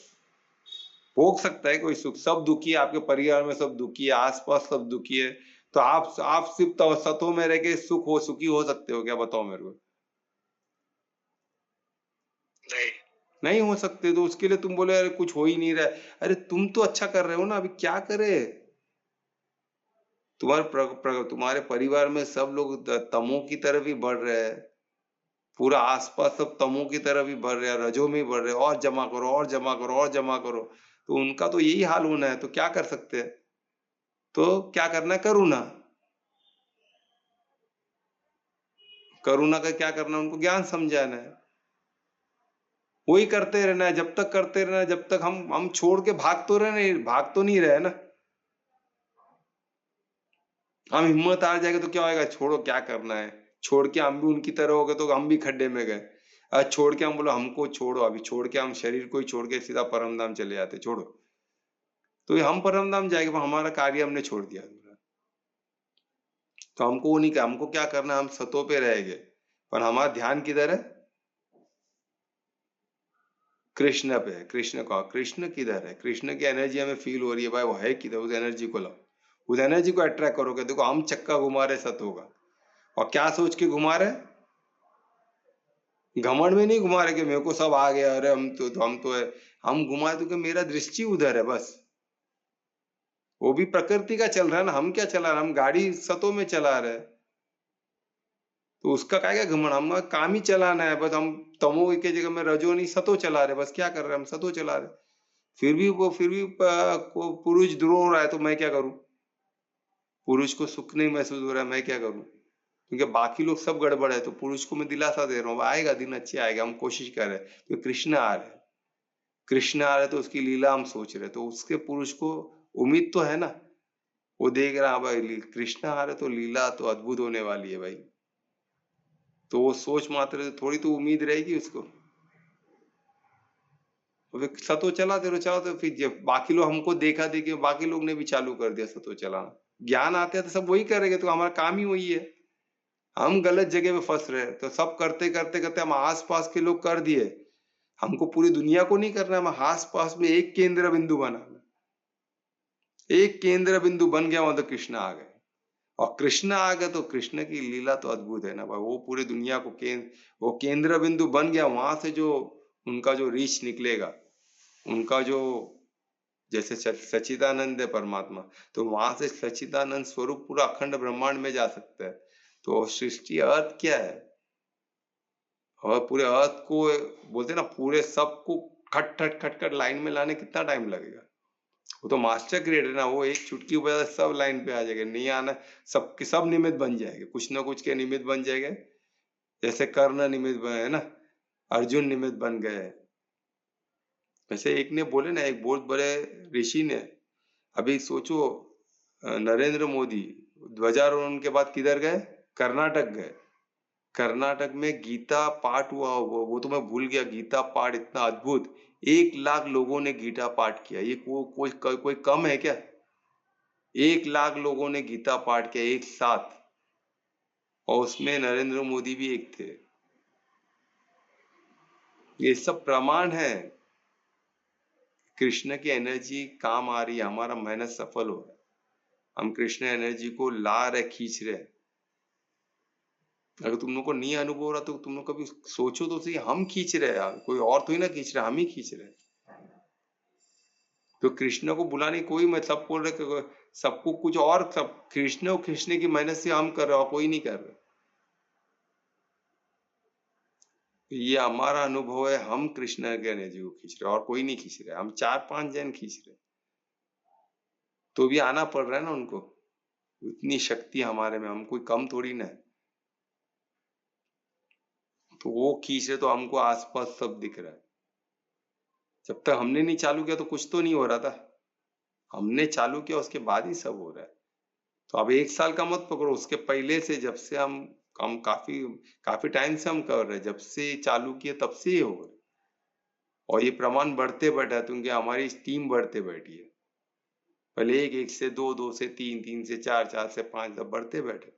भोग सकता है कोई सुख, सब दुखी है, आपके परिवार में सब दुखी है, आसपास सब दुखी है, तो आप सिर्फ सतों में रह के सुखी हो सकते हो क्या, बताओ मेरे को। नहीं हो सकते, तो उसके लिए तुम बोले अरे कुछ हो ही नहीं रहा है, अरे तुम तो अच्छा कर रहे हो ना, अभी क्या करे, तुम्हारे परिवार में सब लोग तमो की तरफ ही बढ़ रहे हैं, पूरा आसपास सब तमो की तरफ ही भर रहे हैं, रजो में ही भर रहे हैं, और जमा करो और जमा करो और जमा करो। तो उनका तो यही हाल होना है, तो क्या कर सकते हैं? तो क्या करना है? करुणा। करुणा का क्या करना है? उनको ज्ञान समझाना है, वही करते रहना है, जब तक करते रहना है, जब तक हम छोड़ के भाग तो नहीं रहे ना। हम हिम्मत हार जाएंगे तो क्या होएगा? छोड़ो, क्या करना है, छोड़ के हम भी उनकी तरह हो गए तो हम भी खड्डे में गए। छोड़ के हम बोलो हमको छोड़ो, अभी छोड़ के हम शरीर को ही छोड़ के सीधा परमधाम चले जाते, छोड़ो। तो ये हम परमधाम जाएंगे, पर हमारा कार्य हमने छोड़ दिया। तो हमको वो नहीं, हमको क्या करना है? हम सतों पे रहेंगे, पर हमारा ध्यान किधर है? कृष्ण पे है। कृष्ण का, कृष्ण किधर है? कृष्ण की एनर्जी हमें फील हो रही है भाई, वो है किधर? उस एनर्जी को लाओ, उस एनर्जी को अट्रैक्ट करोगे। देखो हम चक्का घुमा रहे सत होगा, और क्या सोच के घुमा रहे? घमंड में नहीं घुमा रहे कि मेरे को सब आ गया, अरे हम तो है। हम घुमा तो कि मेरा दृष्टि उधर है बस। वो भी प्रकृति का चल रहा है ना, हम क्या चला रहे? हम गाड़ी सतों में चला रहे, तो उसका क्या घमंड? हम काम ही चलाना है बस। हम तमो की जगह में रजो नहीं सतो चला रहे, बस क्या कर रहे हैं? हम सतो चला रहे। फिर भी को पुरुष द्रोह हो रहा है, तो मैं क्या करूं? पुरुष को सुख नहीं महसूस हो रहा है, मैं क्या करूं? क्योंकि बाकी लोग सब गड़बड़ है, तो पुरुष को मैं दिलासा दे रहा हूँ, आएगा दिन, अच्छे आएगा, हम कोशिश कर रहे हैं। तो कृष्ण आ रहे हैं, कृष्ण आ रहे तो उसकी लीला हम सोच रहे, तो उसके पुरुष को उम्मीद तो है ना, वो देख रहा है भाई कृष्ण आ रहे तो लीला तो अद्भुत होने वाली है भाई। तो वो सोच मात्र से थोड़ी तो उम्मीद रहेगी उसको। तो फिर सतो चलाते रहो, चलाते फिर जब बाकी लोग हमको देखा देखी, बाकी लोग ने भी चालू कर दिया सतो चलाना। ज्ञान आते हैं तो सब वही करेंगे, तो हमारा काम ही वही है। हम गलत जगह पे फंस रहे हैं, तो सब करते करते करते हम आस पास के लोग कर दिए। हमको पूरी दुनिया को नहीं करना, हम आस पास में एक केंद्र बिंदु बनाना। एक केंद्र बिंदु बन गया, वहां तो कृष्ण आ गए। और कृष्ण आ गए तो कृष्ण की लीला तो अद्भुत है ना भाई। वो पूरी दुनिया को वो केंद्र बिंदु बन गया, वहां से जो उनका जो रीच निकलेगा, उनका जो, जैसे सच्चिदानंद है परमात्मा, तो वहां से सच्चिदानंद स्वरूप पूरा अखंड ब्रह्मांड में जा सकता है। तो सृष्टि अर्थ क्या है? और पूरे अर्थ को बोलते ना, पूरे सबको खट खट खट खट लाइन में लाने कितना टाइम लगेगा? वो तो मास्टर क्रिएटर ना, वो एक चुटकी बजा सब लाइन पे आ जाएगा। नहीं आना, सबके सब निमित्त बन जाएंगे, कुछ ना कुछ के निमित्त बन जाएंगे। जैसे कर्ण निमित्त बने ना, अर्जुन निमित्त बन गए। वैसे एक ने बोले ना, एक बहुत बड़े ऋषि ने, अभी सोचो, नरेंद्र मोदी ध्वजारोहण के बाद किधर गए? कर्नाटक गए। कर्नाटक में गीता पाठ हुआ, वो तो मैं भूल गया। गीता पाठ इतना अद्भुत, 1 लाख लोगों ने गीता पाठ किया। ये कोई कम है क्या? 1 लाख लोगों ने गीता पाठ किया एक साथ, और उसमें नरेंद्र मोदी भी एक थे। ये सब प्रमाण है कृष्ण की एनर्जी काम आ रही है, हमारा मेहनत सफल हो रहा है। हम कृष्ण एनर्जी को ला रहे, खींच रहे। अगर तुम लोग को नहीं अनुभव हो रहा तो तुम लोग कभी सोचो तो सही, हम खींच रहे हैं यार, कोई और तो ही ना खींच रहा, हम ही खींच रहे हैं। तो कृष्ण को बुलाने कोई, मैं सब बोल रहे सबको कुछ और, सब कृष्ण और कृष्ण की मेहनत से हम कर रहे हो, कोई नहीं कर रहे। ये हमारा अनुभव है, हम कृष्ण के एनर्जी को खींच रहे, और कोई नहीं खींच रहे। हम 4-5 जन खींच रहे, तो भी आना पड़ रहा है ना उनको। इतनी शक्ति हमारे में, हम कोई कम थोड़ी ना है। तो वो खींच रहे तो हमको आसपास सब दिख रहा है। जब तक हमने नहीं चालू किया तो कुछ तो नहीं हो रहा था। हमने चालू किया, उसके बाद ही सब हो रहा है। तो अब 1 साल का मत पकड़ो, उसके पहले से, जब से हम काफी काफी टाइम से हम कर रहे हैं, जब से चालू किए तब से ये हो रहा है। और ये प्रमाण बढ़ते बैठा, क्योंकि हमारी टीम बढ़ते बैठी है। पहले 1 से 2, 2 से 3, 3 से 4, 4 से 5, सब बढ़ते बैठे।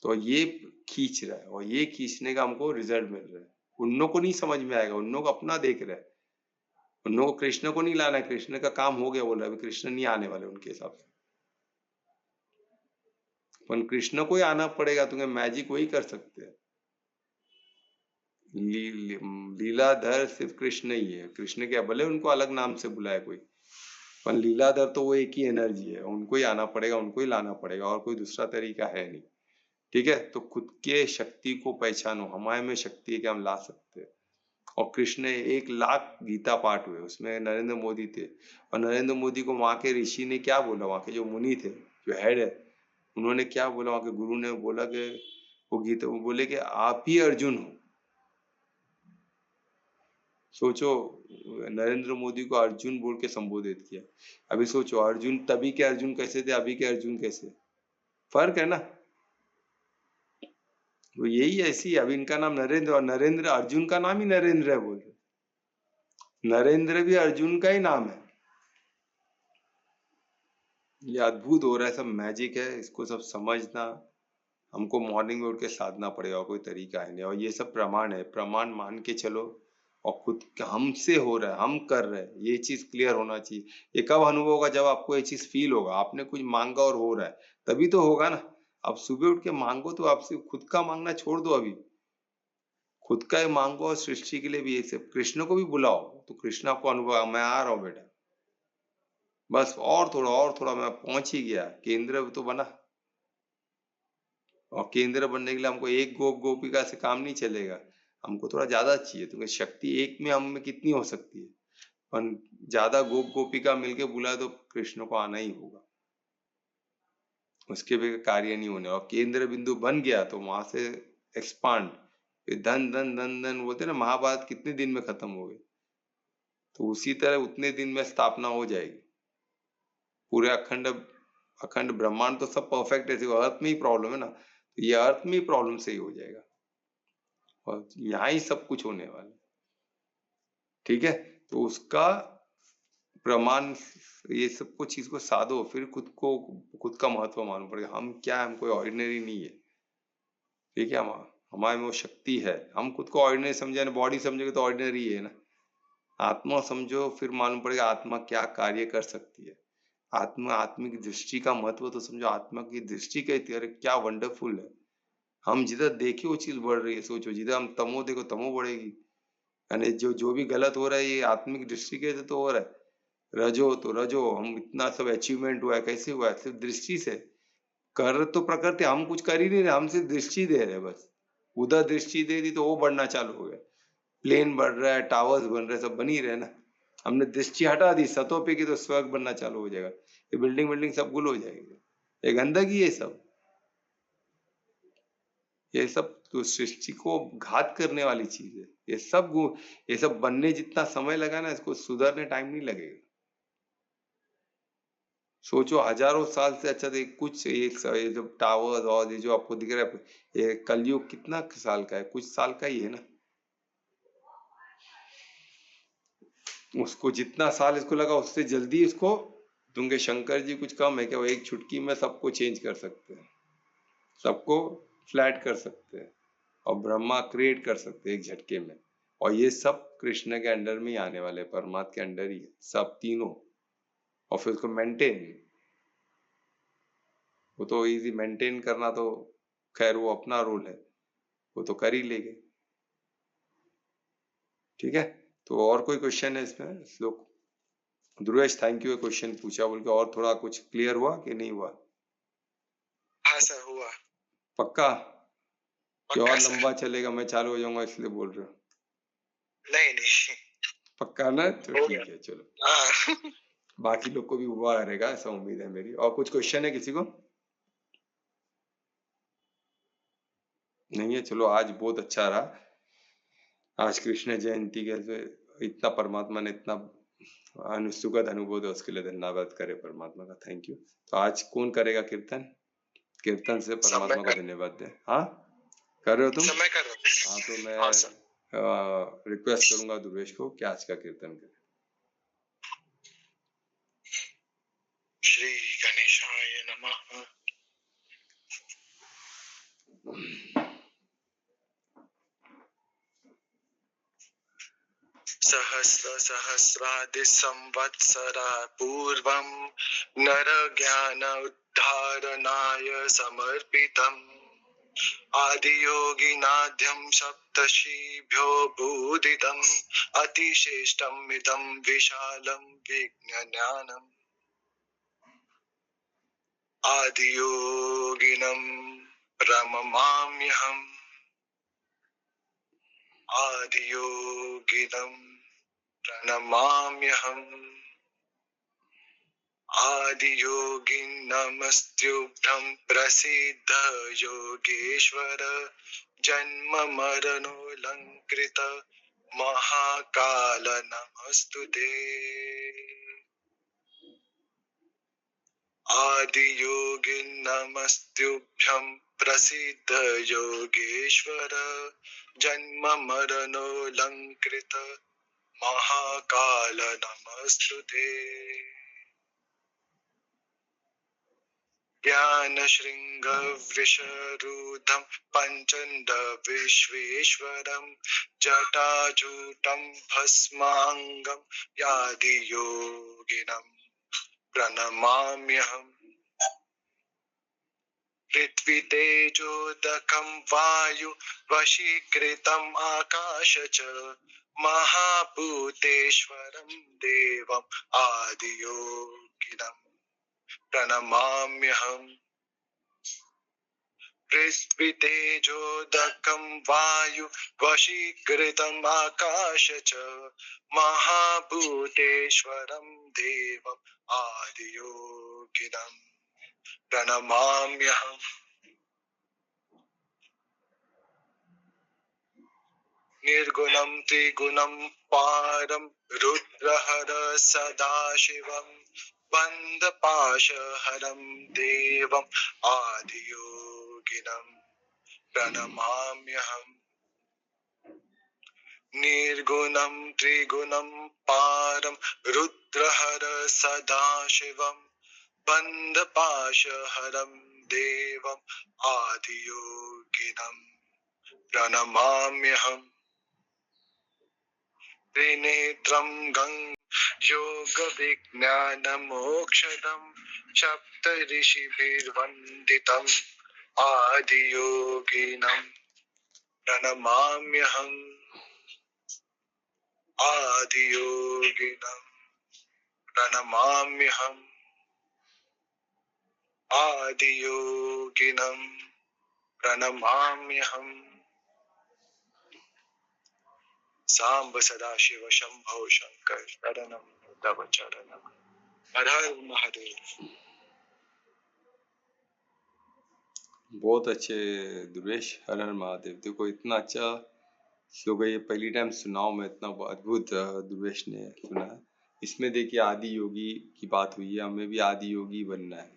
तो ये खींच रहा है, और ये खींचने का हमको रिजल्ट मिल रहा है। उन लोगों को नहीं समझ में आएगा, उन लोग अपना देख रहे हैं। उन लोगों को कृष्ण को नहीं लाना है, कृष्ण का काम हो गया बोल रहा है, कृष्ण नहीं आने वाले उनके हिसाब से। पर कृष्ण को ही आना पड़ेगा, तुम्हें मैजिक वही कर सकते हैं। लीलाधर सिर्फ कृष्ण ही है। कृष्ण के भले उनको अलग नाम से बुलाए कोई, पर लीलाधर तो वो एक ही एनर्जी है। उनको ही आना पड़ेगा, उनको ही लाना पड़ेगा, और कोई दूसरा तरीका है नहीं। ठीक है, तो खुद के शक्ति को पहचानो, हमारे में शक्ति है कि हम ला सकते हैं। और कृष्ण ने 1,00,000 गीता पाठ हुए, उसमें नरेंद्र मोदी थे, और नरेंद्र मोदी को वहां के ऋषि ने क्या बोला, वहां के जो मुनि थे, जो हेड है, उन्होंने क्या बोला, वहां के गुरु ने बोला कि वो गीता, वो बोले कि आप ही अर्जुन हो। सोचो, नरेंद्र मोदी को अर्जुन बोल के संबोधित किया। अभी सोचो, अर्जुन तभी के अर्जुन कैसे थे, अभी के अर्जुन कैसे, फर्क है ना। तो यही ऐसी, अभी इनका नाम नरेंद्र, और नरेंद्र, अर्जुन का नाम ही नरेंद्र है, बोल रहे, नरेंद्र भी अर्जुन का ही नाम है। ये अद्भुत हो रहा है, सब मैजिक है, इसको सब समझना हमको मॉर्निंग में उठ के साधना पड़ेगा, कोई तरीका है नहीं। और ये सब प्रमाण है, प्रमाण मान के चलो, और खुद हमसे हो रहा है, हम कर रहे हैं, ये चीज क्लियर होना चाहिए। ये कब अनुभव होगा, जब आपको ये चीज फील होगा, आपने कुछ मांगा और हो रहा है, तभी तो होगा ना। अब सुबह उठ के मांगो, तो आपसे खुद का मांगना छोड़ दो, अभी खुद का ही मांगो, और सृष्टि के लिए भी, ये सब कृष्ण को भी बुलाओ, तो कृष्ण आपको अनुभव, मैं आ रहा हूँ बेटा, बस और थोड़ा मैं पहुंच ही गया, केंद्र तो बना। और केंद्र बनने के लिए हमको एक गोपिका से काम नहीं चलेगा, हमको थोड़ा ज्यादा चाहिए, क्योंकि शक्ति एक में हम में कितनी हो सकती है, पर ज्यादा गोपिका मिलके बुलाए तो कृष्ण को आना ही होगा, उसके भी कार्य नहीं होने। और केंद्र बिंदु बन गया तो वहां से एक्सपांड, धन धन धन धन बोलते ना, महाभारत कितने दिन में खत्म हो गए, तो उसी तरह उतने दिन में स्थापना हो जाएगी। पूरे अखंड अखंड ब्रह्मांड तो सब परफेक्ट है, अर्थ में ही प्रॉब्लम है ना, तो ये अर्थ में ही प्रॉब्लम सही हो जाएगा, और यहाँ ही सब कुछ होने वाला है। ठीक है, तो उसका प्रमाण, ये सब कुछ चीज को साधो, फिर खुद का महत्व मालूम पड़ेगा, हम क्या, हम कोई ऑर्डिनरी नहीं है। ठीक है, हमारे में वो शक्ति है, हम खुद को ऑर्डिनरी समझे, बॉडी समझेंगे तो ऑर्डिनरी है ना। आत्मा समझो, फिर मालूम पड़ेगा आत्मा क्या कार्य कर सकती है। आत्मिक दृष्टि का महत्व तो समझो, आत्मा की दृष्टि कहती है, अरे क्या वंडरफुल है। हम जिधर देखे वो चीज बढ़ रही है, सोचो जिधर हम तमो देखो तमो बढ़ेगी, यानी जो भी गलत हो रहा है, ये आत्मिक दृष्टि के तो हो रहा है। रजो तो रजो, हम इतना सब अचीवमेंट हुआ है, कैसे हुआ है, सिर्फ दृष्टि से। कर तो प्रकृति, हम कुछ कर ही नहीं रहे, हम सिर्फ दृष्टि दे रहे, बस उधर दृष्टि दे दी तो वो बढ़ना चालू हो गया, प्लेन बढ़ रहा है, टावर्स बन रहे, सब बनी रहे ना। हमने दृष्टि हटा दी सतों पे की, तो स्वर्ग बनना चालू हो जाएगा, ये बिल्डिंग सब गुल हो जाएगी, ये गंदगी है सब। ये सब तो सृष्टि को घात करने वाली चीज है, ये सब बनने जितना समय लगा ना, इसको सुधरने टाइम नहीं लगेगा। सोचो हजारों साल से, अच्छा तो कुछ ये जो टावर्स और ये जो आपको दिख रहा है, ये कलयुग कितना साल का है, कुछ साल का ही है ना। उसको जितना साल इसको लगा, उससे जल्दी इसको दूंगे। शंकर जी कुछ कम है क्या, वो एक चुटकी में सबको चेंज कर सकते हैं, सबको फ्लैट कर सकते हैं, और ब्रह्मा क्रिएट कर सकते हैं एक झटके में। और ये सब कृष्ण के अंडर में ही आने वाले, परमात्मा के अंडर ही है सब तीनों। और फिर उसको मेंटेन, वो तो इजी मेंटेन करना, तो खैर वो अपना रोल है, वो तो कर ही लेंगे। ठीक है, तो और कोई क्वेश्चन है इसमें श्लोक? ध्रुवेश थैंक यू, क्वेश्चन पूछा बोल के। और थोड़ा कुछ क्लियर हुआ कि नहीं हुआ? हाँ सर, हुआ। पक्का? कि पक्का और सर। लंबा चलेगा, मैं चालू हो जाऊंगा इसलिए बोल रहे हो? नहीं नहीं, पक्का ना, तो हो ठीक गया। है, चलो। हाँ। बाकी लोग को भी हुआ रहेगा, ऐसा उम्मीद है मेरी। और कुछ क्वेश्चन है किसी को? नहीं है, चलो आज बहुत अच्छा रहा। आज कृष्ण जयंती के इतना परमात्मा ने इतना सुखद अनुभव है, उसके लिए धन्यवाद करे परमात्मा का, थैंक यू। तो आज कौन करेगा कीर्तन? कीर्तन से परमात्मा को धन्यवाद दे। हाँ, कर रहे हो तुम? समय कर रहा हूँ। हाँ, तो मैं हाँ सर। रिक्वेस्ट करूंगा दुर्वेश को कि आज का कीर्तन करे। श्री गणेशाय नमः। सहस्र सहस्रादि संवत्सरा पूर्वं नर ज्ञान उद्धारणाय समर्पितम् आदियोगिनाद्यं सप्तर्षिभ्यो भूदितम् अतिश्रेष्ठम् इदं विशालं विज्ञानम् आदियोगिनम् प्रणमाम्यहम् आदियोगिनम् प्रणमाम्यहम् आदियोगिन् नमस्त्युभ्यं प्रसीद योगेश्वर जन्म मरणोऽलङ्कृत महाकाल नमस्तुते आदियोगिन् नमस्त्युभ्यं प्रसीद योगेश्वर जन्म मरणोऽलङ्कृत महाकाल नमस्तुते ज्ञानशृङ्गवृषरूढं पञ्चण्ड विश्वेश्वरं जटाजूटं भस्माङ्गं यादियोगिनं प्रणमाम्यहम् पृथ्वीतेजोदकं वायु वशीकृतम् आकाश च महाभूतेश्वरं देवम् आदियोगिनम् प्रणमाम्यहम् पृथ्वीतेजोदकं वायु वशीकृतम् आकाश च महाभूतेश्वरं देवम् आदियोगिनम् प्रणमाम्यहम् निर्गुणं त्रिगुणं पारं रुद्रहर सदाशिवं बन्धपाशहरं देवम् आदियोगिनं प्रणमाम्यहम् निर्गुणं त्रिगुणं पारं रुद्रहर सदाशिवं बन्धपाशहरं देवम् आदियोगिनं प्रणमाम्यहम् त्रिनेत्रं योगविज्ञानमोक्षदं सप्तऋषिभिर्वन्दितम् आदियोगिनं प्रणमाम्यहम् आदियोगिनं प्रणमाम्यहम् आदियोगिनं प्रणमाम्यहम् सांब सदाशिव शंभो शंकर शरणं तव चरणं हर हर महादेव। बहुत अच्छे दुर्वेश, हर हर महादेव। देखो इतना अच्छा श्लोक है, ये पहली टाइम सुनाओ मैं, इतना अद्भुत दुर्वेश ने सुना है। इसमें देखिए आदि योगी की बात हुई है, हमें भी आदि योगी बनना है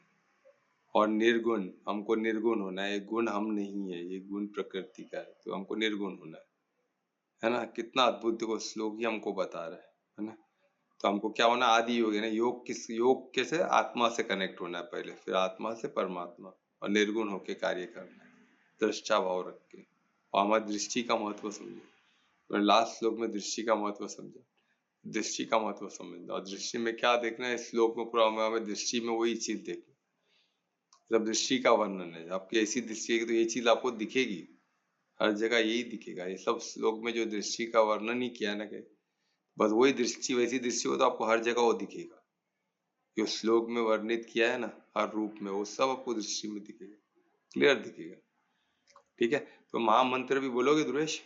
और निर्गुण, हमको निर्गुण होना है। गुण हम नहीं है, ये गुण प्रकृति का है, तो हमको निर्गुण होना है ना। कितना अद्भुत देखो श्लोक ही हमको बता रहा है ना। तो हमको क्या होना, आदि योग है ना। योग योग कैसे, आत्मा से कनेक्ट होना है पहले, फिर आत्मा से परमात्मा, और निर्गुण होके कार्य करना है, दृष्टा भाव रख के। और हमारी दृष्टि का महत्व समझो, मैंने लास्ट श्लोक में दृष्टि का महत्व समझा, दृष्टि का महत्व समझना। और दृष्टि में क्या देखना है, इस श्लोक में पूरा हमें दृष्टि में वही चीज देखना, जब दृष्टि का वर्णन है। आपकी ऐसी दृष्टि है तो ये चीज आपको दिखेगी, हर जगह यही दिखेगा। ये सब श्लोक में जो दृष्टि का वर्णन ही किया ना, कि बस वही दृष्टि, वैसी दृष्टि हो तो आपको हर जगह वो दिखेगा। जो श्लोक में वर्णित किया है ना, हर रूप में, वो सब आपको दृष्टि में दिखेगा, क्लियर दिखेगा। ठीक है, तो महामंत्र भी बोलोगे दुर्वेश?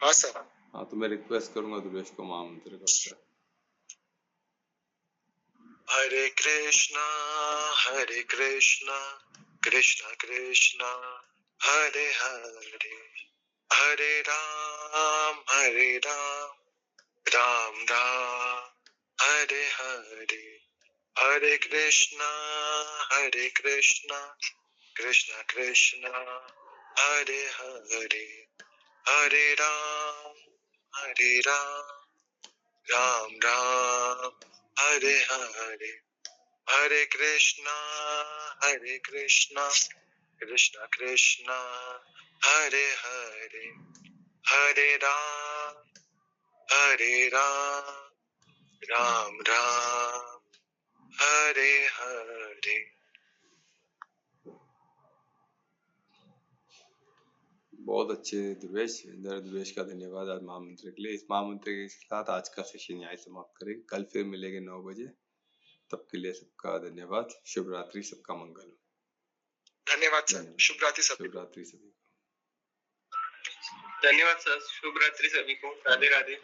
हाँ सर। हाँ, तो मैं रिक्वेस्ट करूंगा दुर्वेश को महामंत्र का। हरे कृष्णा कृष्णा कृष्णा हरे हरे, हरे राम राम राम हरे हरे, हरे कृष्णा कृष्णा कृष्णा हरे हरे, हरे राम राम राम हरे हरे, हरे कृष्णा कृष्णा कृष्णा हरे हरे, हरे राम राम राम हरे हरे। बहुत अच्छे दुर्वेश, दुर्वेश का धन्यवाद आज महामंत्र के लिए। इस महामंत्र के साथ आज का सेशन यहाँ समाप्त करेंगे। कल फिर मिलेंगे 9 बजे, तब के लिए सबका धन्यवाद। शुभ रात्रि, सबका मंगल। धन्यवाद सर, धन्यवाद। शुभ रात्रि सभी शुभ रात्रि सभी को। धन्यवाद सर, शुभ रात्रि सभी को, राधे राधे।